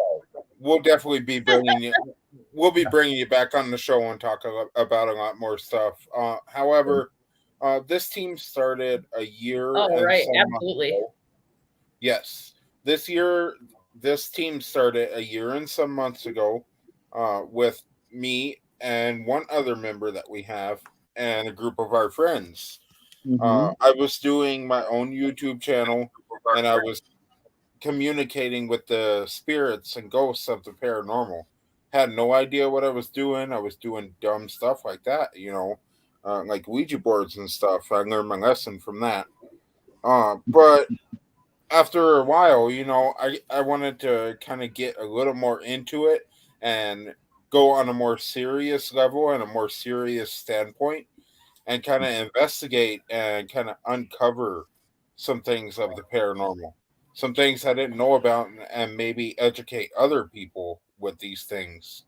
We'll definitely be bringing you. we'll be bringing you back on the show and talk about a lot more stuff. However, this team started a year Oh, and right. some months Absolutely. ago. Yes, this team started a year and some months ago, with me and one other member that we have and a group of our friends. Mhm. I was doing my own YouTube channel, and I was communicating with the spirits and ghosts of the paranormal. Had no idea what I was doing. I was doing dumb stuff like that, like Ouija boards and stuff. I learned my lesson from that. But after a while, I wanted to kind of get a little more into it and go on a more serious level and a more serious standpoint and kind of investigate and kind of uncover some things of the paranormal, some things I didn't know about, and maybe educate other people with these things.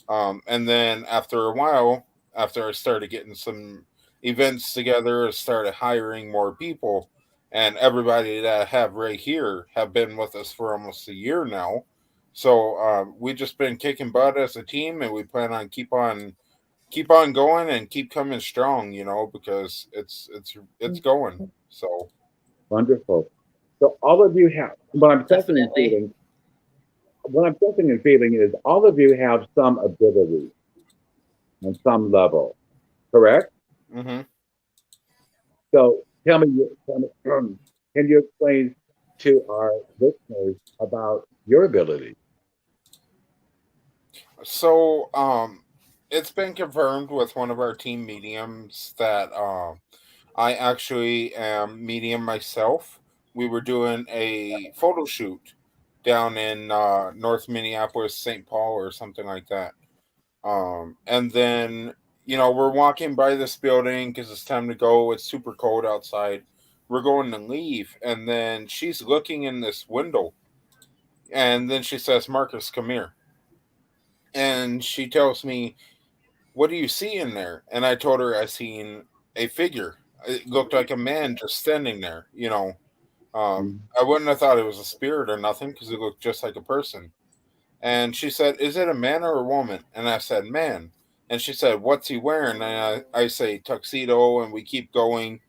And then after a while, after I started getting some events together, I started hiring more people. And everybody that I have right here have been with us for almost a year now. So we've just been kicking butt as a team, and we plan on keep on going and keep coming strong. Because it's going. So Wonderful. So all of you have Definitely. what I'm sensing and feeling is all of you have some ability on some level, correct? mhm. So can you explain to our listeners about your ability? So, it's been confirmed with one of our team mediums that I actually am medium myself. We were doing a photo shoot down in North Minneapolis, St. Paul, or something like that. And then we're walking by this building because it's time to go. It's super cold outside. We're going to leave, and then she's looking in this window, and then she says, "Marcus, come here." And she tells me, "What do you see in there?" And I told her I seen a figure. It looked like a man just standing there. Mhm. I wouldn't have thought it was a spirit or nothing because it looked just like a person. And she said, "Is it a man or a woman?" And I said, "Man." And she said, "What's he wearing?" And I say, "Tuxedo," and we keep going.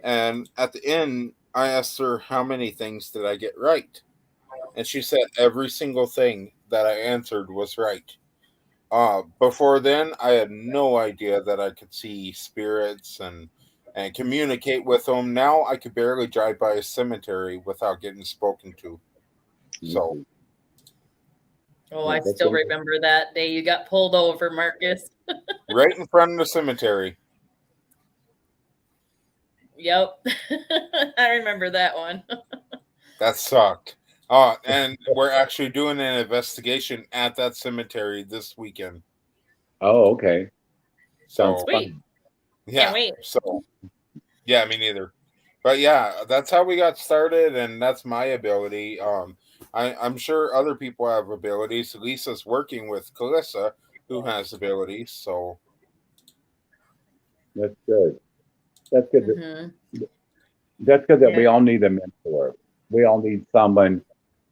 And at the end, I asked her, "How many things did I get right?" And she said, "Every single thing that I answered was right." Before then, I had no idea that I could see spirits and communicate with them. Now I could barely drive by a cemetery without getting spoken to. So, Mhm. Oh, Yeah, I that's still remember that day you got pulled over, Marcus. right in front of the cemetery. Yep. I remember that one. That sucked. And we're actually doing an investigation at that cemetery this weekend. Oh, okay. Sounds So, Sweet. fun. Can't yeah. wait. So, yeah, me neither. But yeah, that's how we got started, and that's my ability. I'm sure other people have abilities. Lisa's working with Calissa, who has abilities. So, That's good. That's good. Hmm. That's good that we Yeah. all need a mentor. We all need someone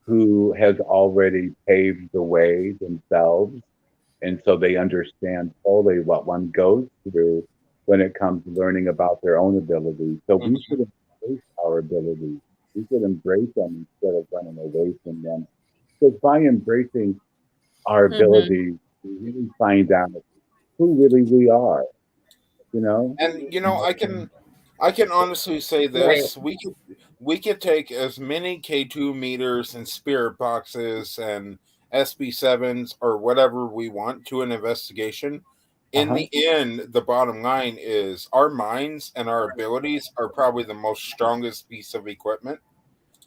who has already paved the way themselves. And so they understand fully what one goes through when it comes to learning about their own abilities. So we mhm, should embrace our abilities. We should embrace them instead of running away from them. Because by embracing our Hmm. abilities, we really find out who really we are, you know? and I can honestly say Right. this: we could take as many K2 meters and spirit boxes and SB7s or whatever we want to an investigation. In Uh-huh. the end, the bottom line is our minds and our abilities are probably the most strongest piece of equipment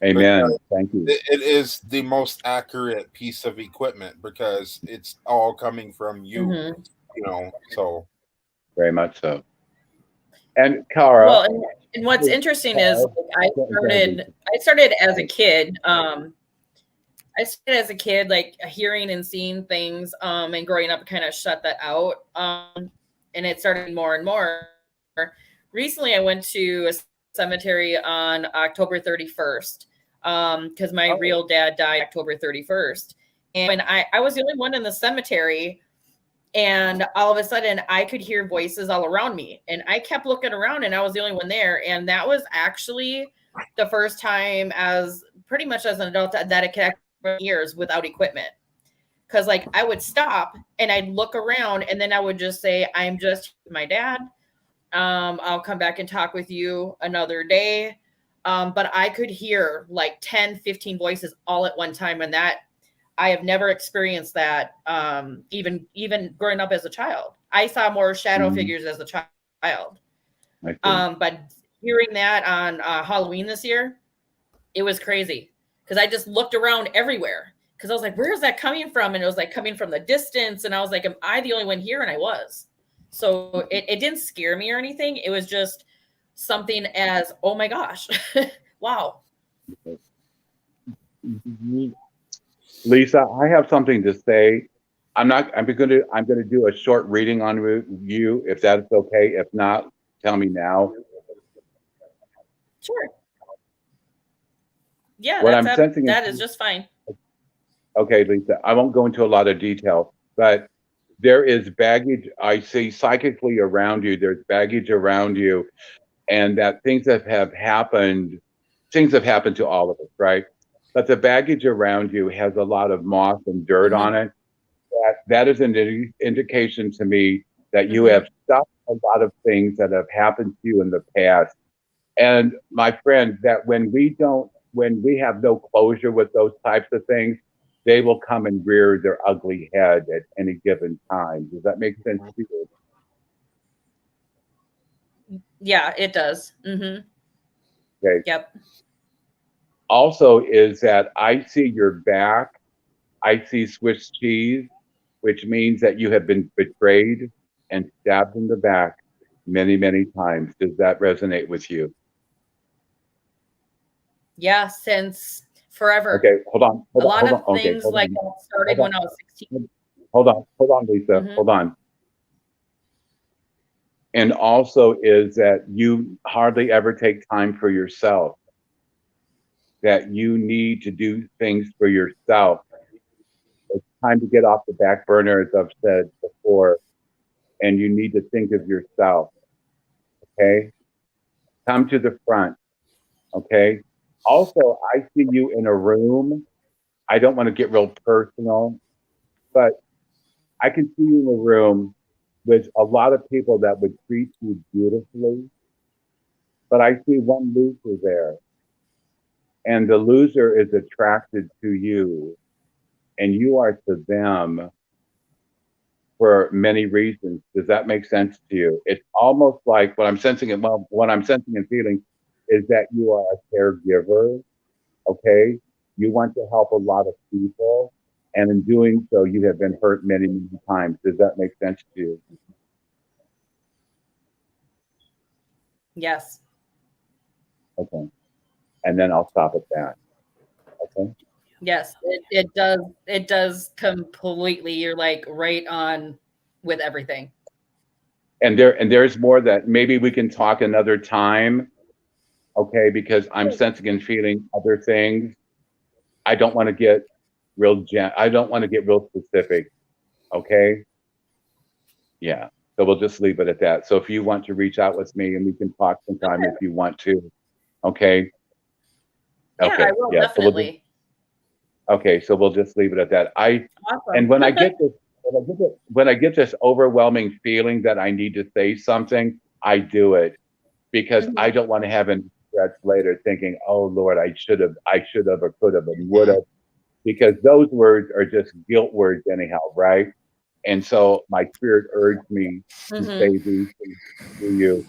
Amen. because Thank you. it is the most accurate piece of equipment because it's all coming from you, Hmm. So Very much so. And Kara, Well, and what's interesting is Carl, like go ahead, Lisa. I started as a kid. I started as a kid, like hearing and seeing things, and growing up kind of shut that out. And it started more and more. Recently, I went to a cemetery on October 31st, because my Oh, real dad died October 31st. And when I was the only one in the cemetery, And all of a sudden I could hear voices all around me, and I kept looking around and I was the only one there. And that was actually the first time as pretty much as an adult that it could actually years without equipment. Cause like I would stop and I'd look around and then I would just say, I'm just my dad. I'll come back and talk with you another day. But I could hear like 10, 15 voices all at one time. And that I have never experienced that. Even growing up as a child, I saw more shadow figures as a child. But hearing that on Halloween this year, it was crazy because I just looked around everywhere because I was like, where is that coming from? And it was like coming from the distance. And I was like, am I the only one here? And I was. So it didn't scare me or anything. It was just something as, oh my gosh, wow. Lisa, I have something to say. I'm going to do a short reading on you, if that's okay. If not, tell me now. Sure. Yeah, What I'm sensing that is just fine. Okay, Lisa, I won't go into a lot of detail, but there is baggage I see psychically around you. There's baggage around you, and that things have happened to all of us, right? But the baggage around you has a lot of moss and dirt on it. That is an indication to me that you have stuck a lot of things that have happened to you in the past. And my friend, that when we have no closure with those types of things, they will come and rear their ugly head at any given time. Does that make sense to you? Yeah, it does. Mm-hmm. Okay. Yep. Also is that I see your back. I see Swiss cheese, which means that you have been betrayed and stabbed in the back many, many times. Does that resonate with you? Yeah, since forever. Okay, hold on. A lot of things like that started when I was 16. Hold on, Lisa. Hold on. And also is that you hardly ever take time for yourself. That you need to do things for yourself. It's time to get off the back burner, as I've said before, and you need to think of yourself. Okay? Come to the front. Okay? Also, I see you in a room. I don't want to get real personal, but I can see you in a room with a lot of people that would treat you beautifully. But I see one loser there. And the loser is attracted to you. And you are to them for many reasons. Does that make sense to you? It's almost like what I'm sensing and feeling is that you are a caregiver. Okay? You want to help a lot of people. And in doing so, you have been hurt many, many times. Does that make sense to you? Yes. Okay. And then I'll stop at that. Okay. Yes, it does. It does completely. You're like right on with everything. And there's more that maybe we can talk another time. Okay, because I'm sensing and feeling other things. I don't want to get real specific. Okay. Yeah. So we'll just leave it at that. So if you want to reach out with me and we can talk sometime if you want to. Okay. Yeah, I will definitely. So we'll just leave it at that. Awesome. And when I get this overwhelming feeling that I need to say something, I do it because I don't want to have any regrets later thinking, oh Lord, I should have, or could have, and would have, because those words are just guilt words anyhow, right? And so my spirit urged me to say these things to you.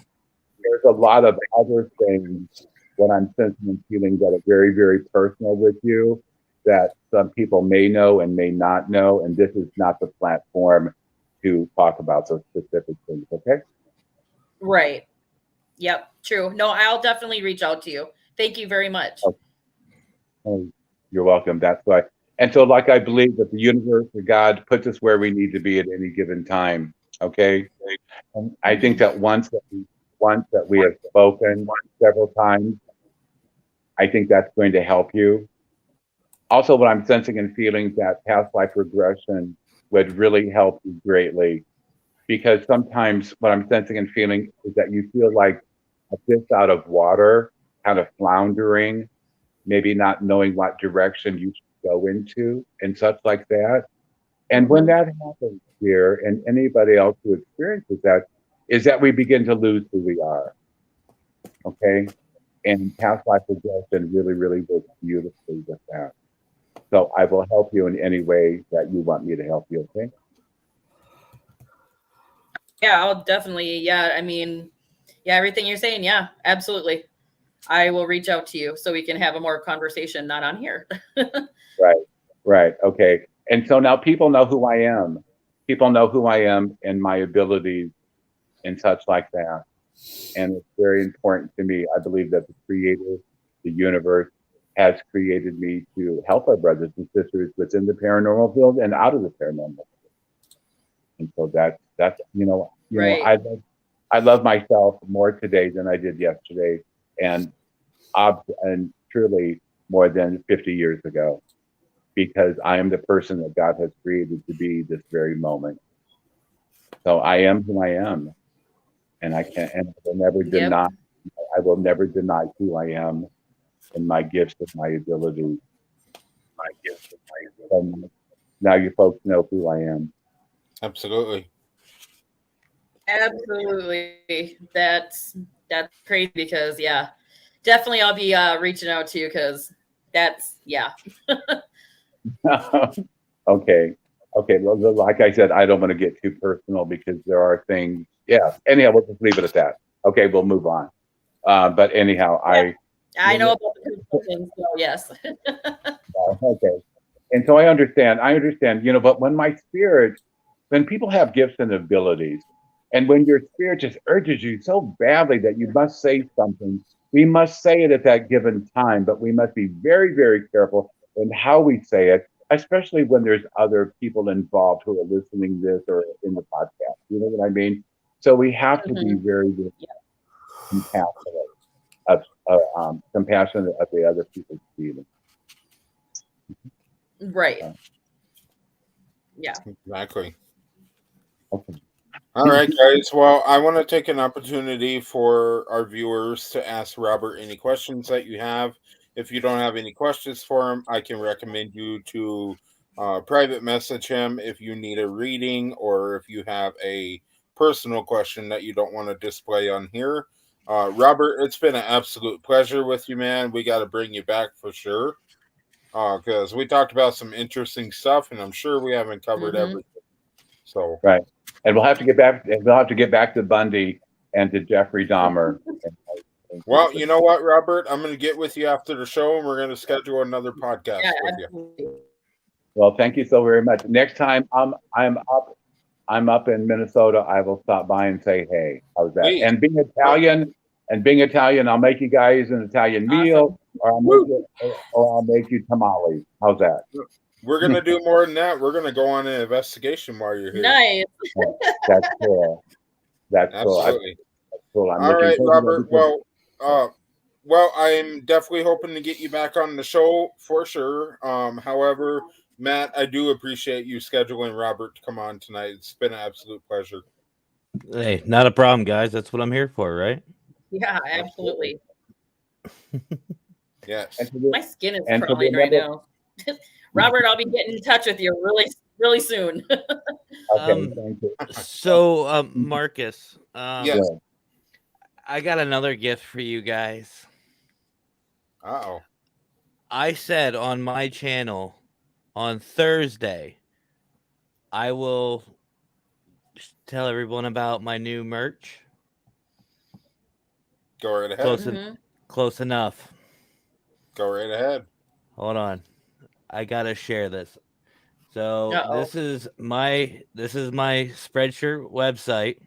There's a lot of other things that I'm sensing and feeling that are very, very personal with you that some people may know and may not know. And this is not the platform to talk about those specific things. Okay. Right. Yep. True. No, I'll definitely reach out to you. Thank you very much. Okay. Oh, you're welcome. That's why. And so like, I believe that the universe or God puts us where we need to be at any given time. Okay. And I think that once that we have spoken several times, I think that's going to help you. Also, what I'm sensing and feeling that past life regression would really help you greatly. Because sometimes what I'm sensing and feeling is that you feel like a fish out of water, kind of floundering, maybe not knowing what direction you should go into and such like that. And when Mhm. that happens here, and anybody else who experiences that, is that we begin to lose who we are. Okay. And past life regression really, really works beautifully with that. So I will help you in any way that you want me to help you. Okay. Yeah, I'll definitely. Yeah, I mean, yeah, everything you're saying. Yeah, absolutely. I will reach out to you so we can have a more conversation, not on here. Right. Right. Okay. And so now people know who I am. People know who I am and my abilities and such like that. And it's very important to me. I believe that the Creator, the universe, has created me to help our brothers and sisters within the paranormal field and out of the paranormal field. And so that's Right. I love myself more today than I did yesterday, and and truly more than 50 years ago, because I am the person that God has created to be this very moment. So I am who I am, and I will never Yep. deny. I will never deny who I am and my gifts and my abilities. So now you folks know who I am. Absolutely. Absolutely. That's crazy because yeah, definitely I'll be reaching out to you because that's yeah. Okay. Okay. Well, like I said, I don't want to get too personal because there are things. Yeah. Anyhow, we'll just leave it at that. Okay. We'll move on. But anyhow, Yeah. I know about the physical things, so yes. okay. And so I understand, but when people have gifts and abilities, and when your spirit just urges you so badly that you must say something, we must say it at that given time, but we must be very, very careful in how we say it, especially when there's other people involved who are listening this or in the podcast. You know what I mean? So we have to be Mhm. very, very compassionate compassionate of the other people's feelings. Right. Yeah. Exactly. Okay. All right, guys. Well, I want to take an opportunity for our viewers to ask Robert any questions that you have. If you don't have any questions for him, I can recommend you to private message him if you need a reading or if you have a personal question that you don't want to display on here. Robert, it's been an absolute pleasure with you, man. We got to bring you back for sure because we talked about some interesting stuff, and I'm sure we haven't covered Mhm. everything. So, Right. And we'll have to get back to Bundy and to Jeffrey Dahmer. well, you know what, Robert? I'm going to get with you after the show, and we're going to schedule another podcast Yeah, with you. absolutely. Well, thank you so very much. Next time I'm up in Minnesota, I will stop by and say hey. How's that? Please. And being Italian, I'll make you guys an Italian meal, or I'll make you tamales. How's that? We're going to do more than that. We're going to go on an investigation while you're here. Nice. That's cool. That's cool. Absolutely. That's cool. I'm All looking right, forward to Robert. it. Well, I'm definitely hoping to get you back on the show for sure. However, Matt, I do appreciate you scheduling Robert to come on tonight. It's been an absolute pleasure. Hey, not a problem, guys. That's what I'm here for, right? Yeah, absolutely. Yes. And to the- My skin is and to crawling right remember- now. Robert, I'll be getting in touch with you really, really soon. Okay, thank you. So, Marcus, Yes. I got another gift for you guys. Uh-oh. I said on my channel on Thursday, I will tell everyone about my new merch. Go right ahead. Mhm. Close enough. Go right ahead. Hold on. I gotta share this. So Uh-oh. this is my Spreadshirt website.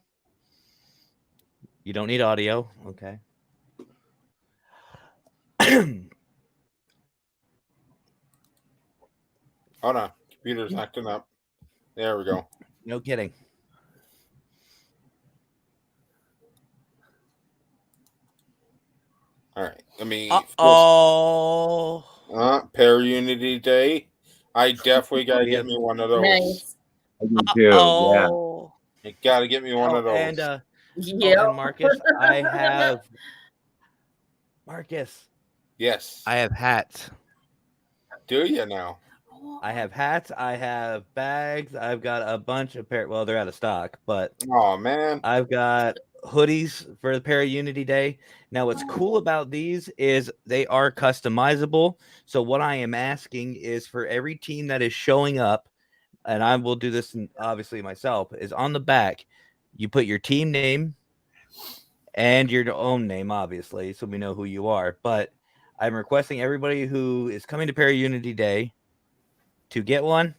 You don't need audio, okay? Oh no, computer's acting up. There we go. No kidding. All right. Let me. Oh, Pair Unity Day. I definitely gotta We get have- me one of those. Nice. I do too. Yeah. Oh, You got to get me one of those. and Yeah. and Marcus, I have hats. Do you now? I have hats. I have bags. I've got a bunch of well, they're out of stock, but Oh man. I've got hoodies for the Para Unity Day. Now, what's cool about these is they are customizable. So what I am asking is for every team that is showing up, and I will do this obviously myself, is on the back, you put your team name and your own name, obviously, so we know who you are. But I'm requesting everybody who is coming to Para Unity Day to get one,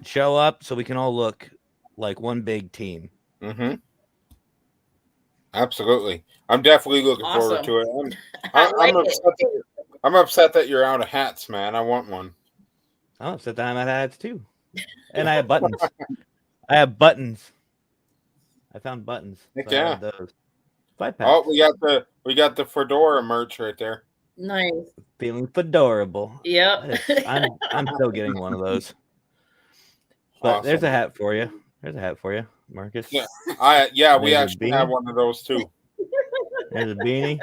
show up, so we can all look like one big team. Mm-hmm. Absolutely. I'm definitely looking forward Awesome. to it. I like I'm upset that you're out of hats, man. I want one. I'm upset that I'm out of hats too. And I have buttons. I have buttons. I found buttons. Heck So I yeah. have those. 5 packs. Oh, we got the fedora merch right there. Nice. Feeling fedorable. Yep. I'm still getting one of those. But there's Awesome. a hat for you. There's a hat for you, Marcus. Yeah. We There's a actually have beanie. one of those too. There's a beanie.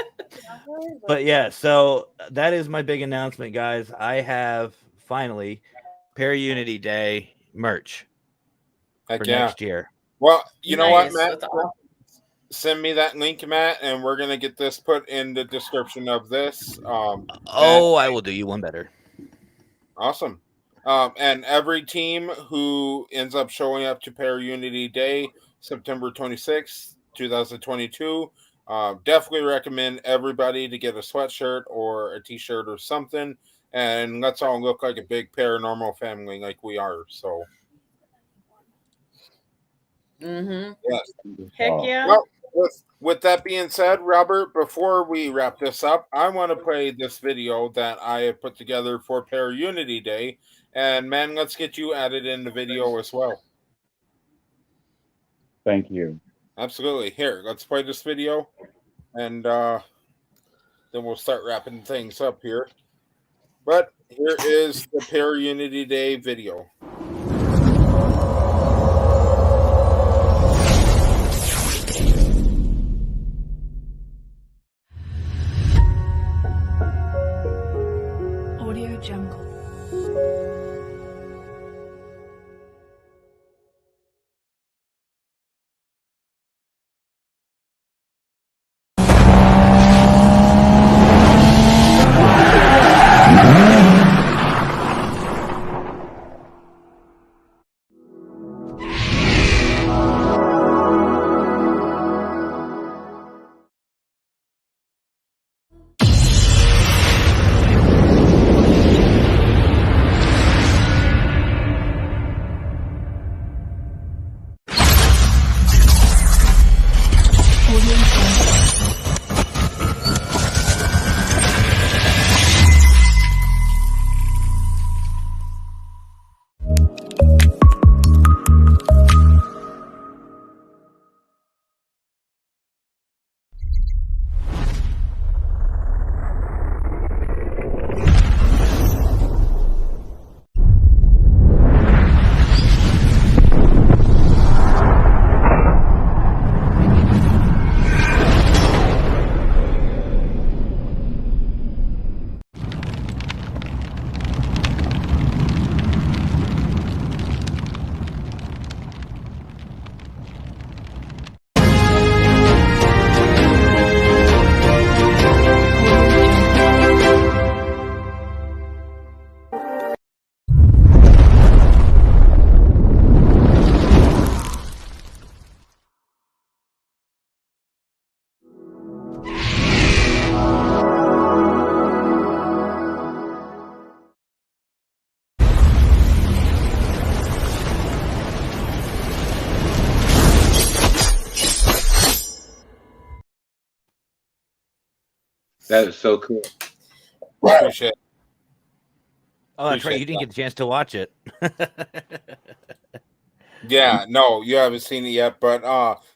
But yeah, so that is my big announcement, guys. I have finally Para Unity Day merch Heck for yeah. next year. Well, you know what, Nice. Matt? That's awesome. Send me that link, Matt, and we're gonna get this put in the description of this. I will do you one better. Awesome. And every team who ends up showing up to Para Unity Day, September 26th, 2022, definitely recommend everybody to get a sweatshirt or a t-shirt or something, and let's all look like a big paranormal family like we are. So, Mm-hmm. yes. Heck yeah. Well, with that being said, Robert, before we wrap this up, I want to play this video that I have put together for Para Unity Day. And man, let's get you added in the video as well. Thank you. Absolutely. Here, let's play this video, and then we'll start wrapping things up here. But here is the Para Unity Day video. Audio Jungle. That is so cool. Appreciate it. Oh, that's right. You didn't get the chance to watch it. Yeah, no, you haven't seen it yet, but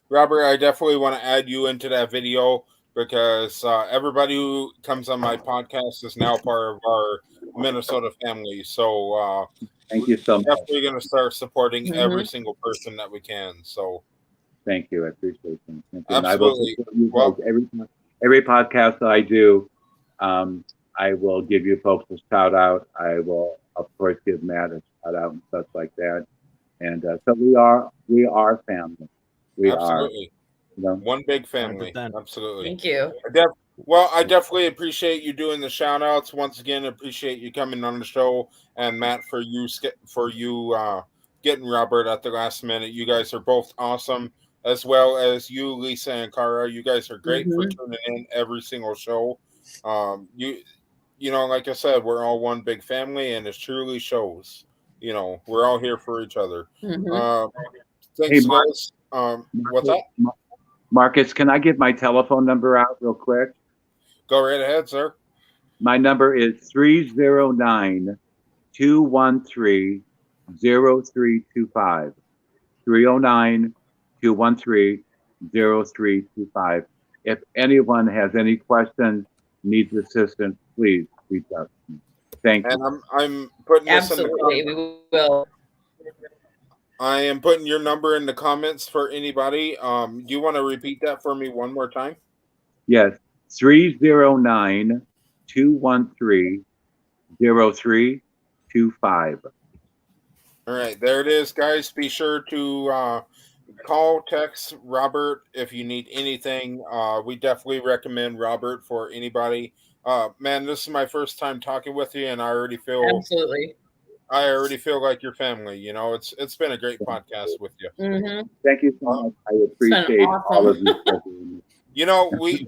Robert, I definitely want to add you into that video because everybody who comes on my podcast is now part of our Minnesota family. So Thank you so much. Definitely going to start supporting Mhm. every single person that we can. So Thank you. I appreciate it. Thank you. And I absolutely. will support you Well, guys. Every podcast that I do, I will give you folks a shout out. I will, of course, give Matt a shout out and stuff like that. And so we are family. We are, absolutely. you know. One big family. 100%. Absolutely. Thank you. I definitely appreciate you doing the shout outs. Once again, appreciate you coming on the show, and Matt for you getting Robert at the last minute. You guys are both awesome, as well as you, Lisa and Cara. You guys are great for tuning in every single show. You know, like I said, we're all one big family, and it truly shows. You know, we're all here for each other. Mhm. Thanks, Hey, Mark. guys. What's that? Marcus, can I give my telephone number out real quick? Go right ahead, sir. My number is 309-213-0325. 309-213-0325. If anyone has any questions, needs assistance, please reach out to me. Thank you. And I'm putting this in the Absolutely, we will. I am putting your number in the comments for anybody. Do you want to repeat that for me one more time? Yes, 309-213-0325. All right, there it is, guys. Be sure to call, text Robert if you need anything. We definitely recommend Robert for anybody. Man, this is my first time talking with you, and I already feel like your family. You know, it's been a great podcast with you. Mhm. Thank you so much. I appreciate all of you. You know, we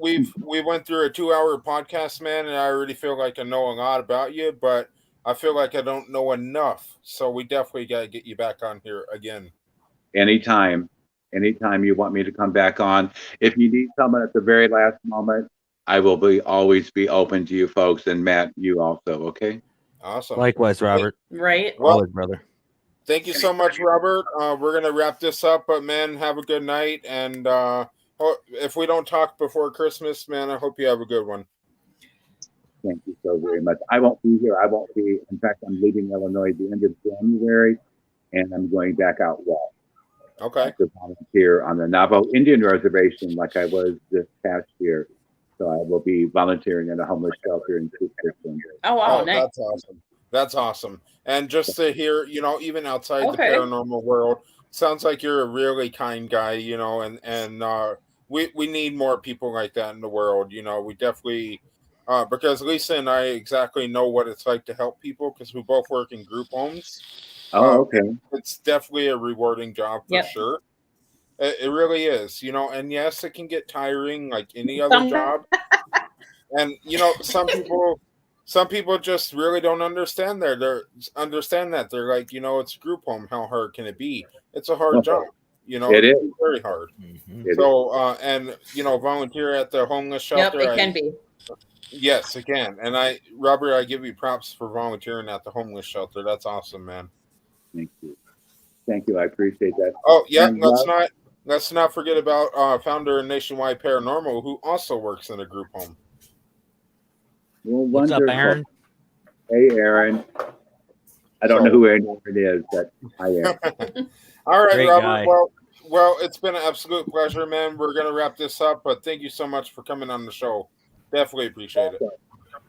went through a 2-hour podcast, man, and I already feel like I know a lot about you, but I feel like I don't know enough. So we definitely got to get you back on here again. Anytime you want me to come back on. If you need someone at the very last moment, I will always be open to you folks, and Matt, you also, okay? Awesome. Likewise, Robert. Right. Well, Always, brother. thank you so much, Robert. We're gonna wrap this up, but man, have a good night. And if we don't talk before Christmas, man, I hope you have a good one. Thank you so very much. I won't be here. In fact, I'm leaving Illinois at the end of January, and I'm going back out west. Okay. To volunteer on the Navajo Indian Reservation like I was this past year. So I will be volunteering at a homeless shelter in Tucson. Oh wow, nice. That's awesome. That's awesome. And just to hear, you know, even outside the Okay. paranormal world, sounds like you're a really kind guy, you know, and we need more people like that in the world. You know, we definitely because Lisa and I exactly know what it's like to help people because we both work in group homes. Oh, okay. It's definitely a rewarding job for sure. It really is, you know, and yes, it can get tiring like any other job. And you know, some people just really don't understand that. They're like, you know, it's a group home. How hard can it be? It's a hard job. You know, it is very hard. Mm-hmm. So, and you know, volunteer at the homeless shelter. Yep, it can be. Yes, it can. And Robert, I give you props for volunteering at the homeless shelter. That's awesome, man. Thank you. Thank you. I appreciate that. Oh yeah, And let's not forget about founder of Nationwide Paranormal, who also works in a group home. well, What's up, wonderful. Aaron? Hey, Aaron. I don't know who Aaron is, but I am. All right, Great Robert. guy. Well, it's been an absolute pleasure, man. We're gonna wrap this up, but thank you so much for coming on the show. Definitely appreciate it.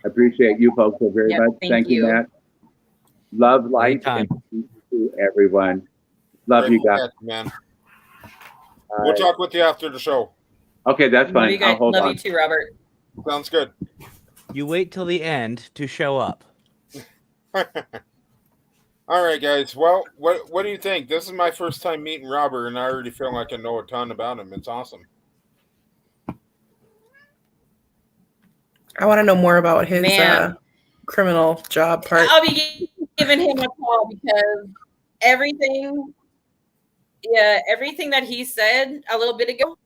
I appreciate you folks so very much. Thank you, you. Matt. Love, light, Anytime. and peace to everyone. Love you guys. man. We'll talk with you after the show. Okay, that's Love fine. you guys. I'll hold Love on. you too, Robert. Sounds good. You wait till the end to show up. All right, guys. Well, what do you think? This is my first time meeting Robert, and I already feel like I know a ton about him. It's awesome. I want to know more about his Man. criminal job part. I'll be giving him a call because everything that he said a little bit ago,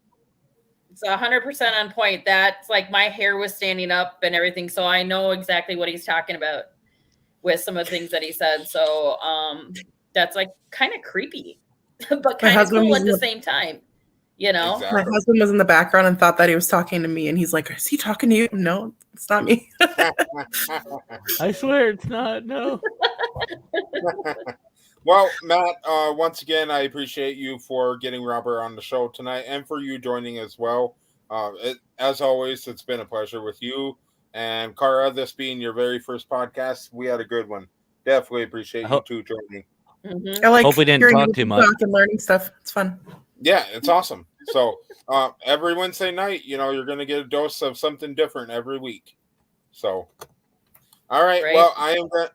it's 100% on point. That's like my hair was standing up and everything. So I know exactly what he's talking about with some of the things that he said. So that's like kind of creepy, but kind of cool at the same time. you know? Exactly. My husband was in the background and thought that he was talking to me, and he's like, "Is he talking to you?" No, it's not me. I swear it's not. No. Well, Matt, once again, I appreciate you for getting Robert on the show tonight and for you joining as well. As always, it's been a pleasure with you. And Cara, this being your very first podcast, we had a good one. Definitely appreciate you two joining. Mhm. I like Hope we didn't hearing talk you too much. talk and learning stuff. It's fun. Yeah, it's awesome. So every Wednesday night, you're going to get a dose of something different every week. So, all right. Great. Well,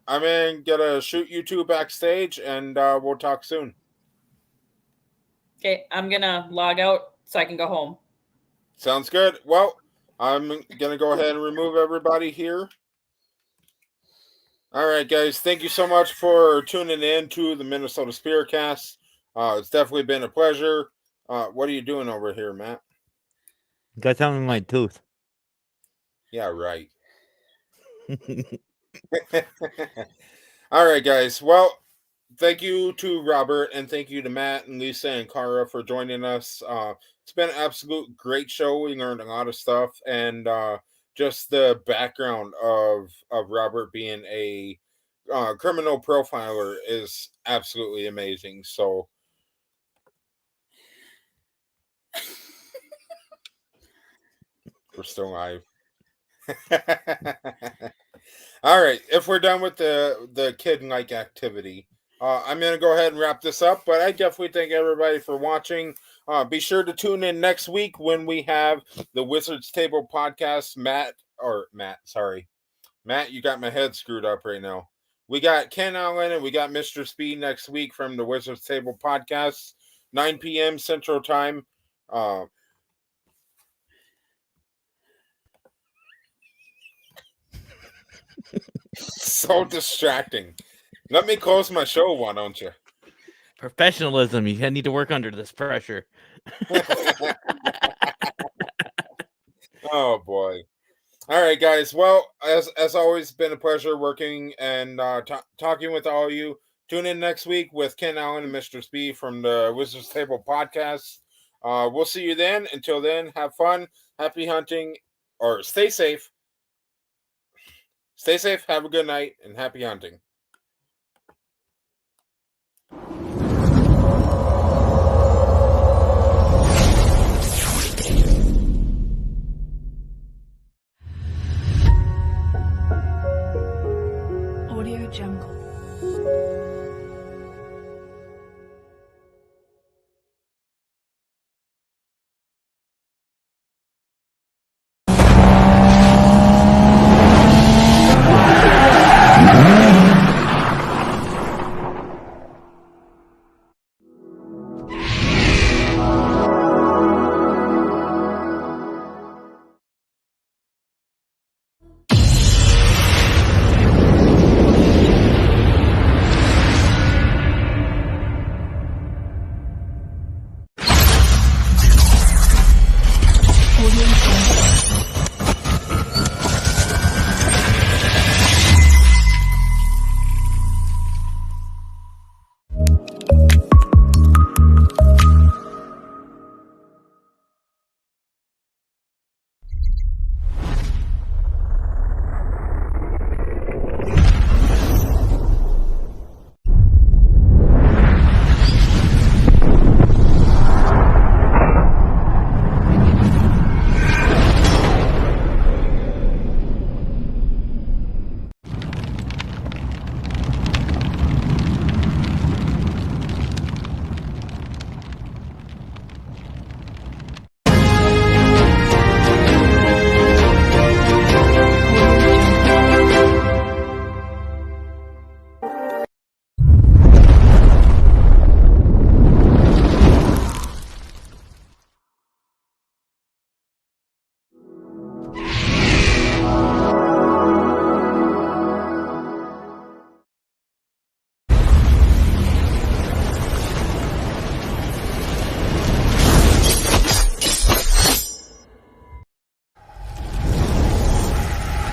I'm gonna shoot you two backstage, and we'll talk soon. Okay, I'm gonna log out so I can go home. Sounds good. Well, I'm gonna go ahead and remove everybody here. All right, guys. Thank you so much for tuning in to the Minnesota SpiritCast. It's definitely been a pleasure. What are you doing over here, Matt? Got something in my tooth. Yeah, right. All right, guys. Well, thank you to Robert, and thank you to Matt and Lisa and Cara for joining us. It's been an absolute great show. We learned a lot of stuff, and just the background of Robert being a criminal profiler is absolutely amazing. So, we're still live. All right, if we're done with the kid-like activity, I'm going to go ahead and wrap this up, but I definitely thank everybody for watching. Be sure to tune in next week when we have the Wizards Table podcast. Matt, you got my head screwed up right now. We got Ken Allen and we got Mr. Speed next week from the Wizards Table podcast, 9 p.m. Central Time. So distracting. Let me close my show, why don't you? Professionalism. You need to work under this pressure. Oh boy. All right, guys. Well, as always, been a pleasure working and talking with all of you. Tune in next week with Ken Allen and Mr. Speed from the Wizards Table podcast. We'll see you then. Until then, have fun, happy hunting, or stay safe. Stay safe, have a good night, and happy hunting. Audio Jungle.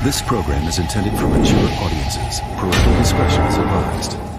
This program is intended for mature audiences. Parental discretion is advised.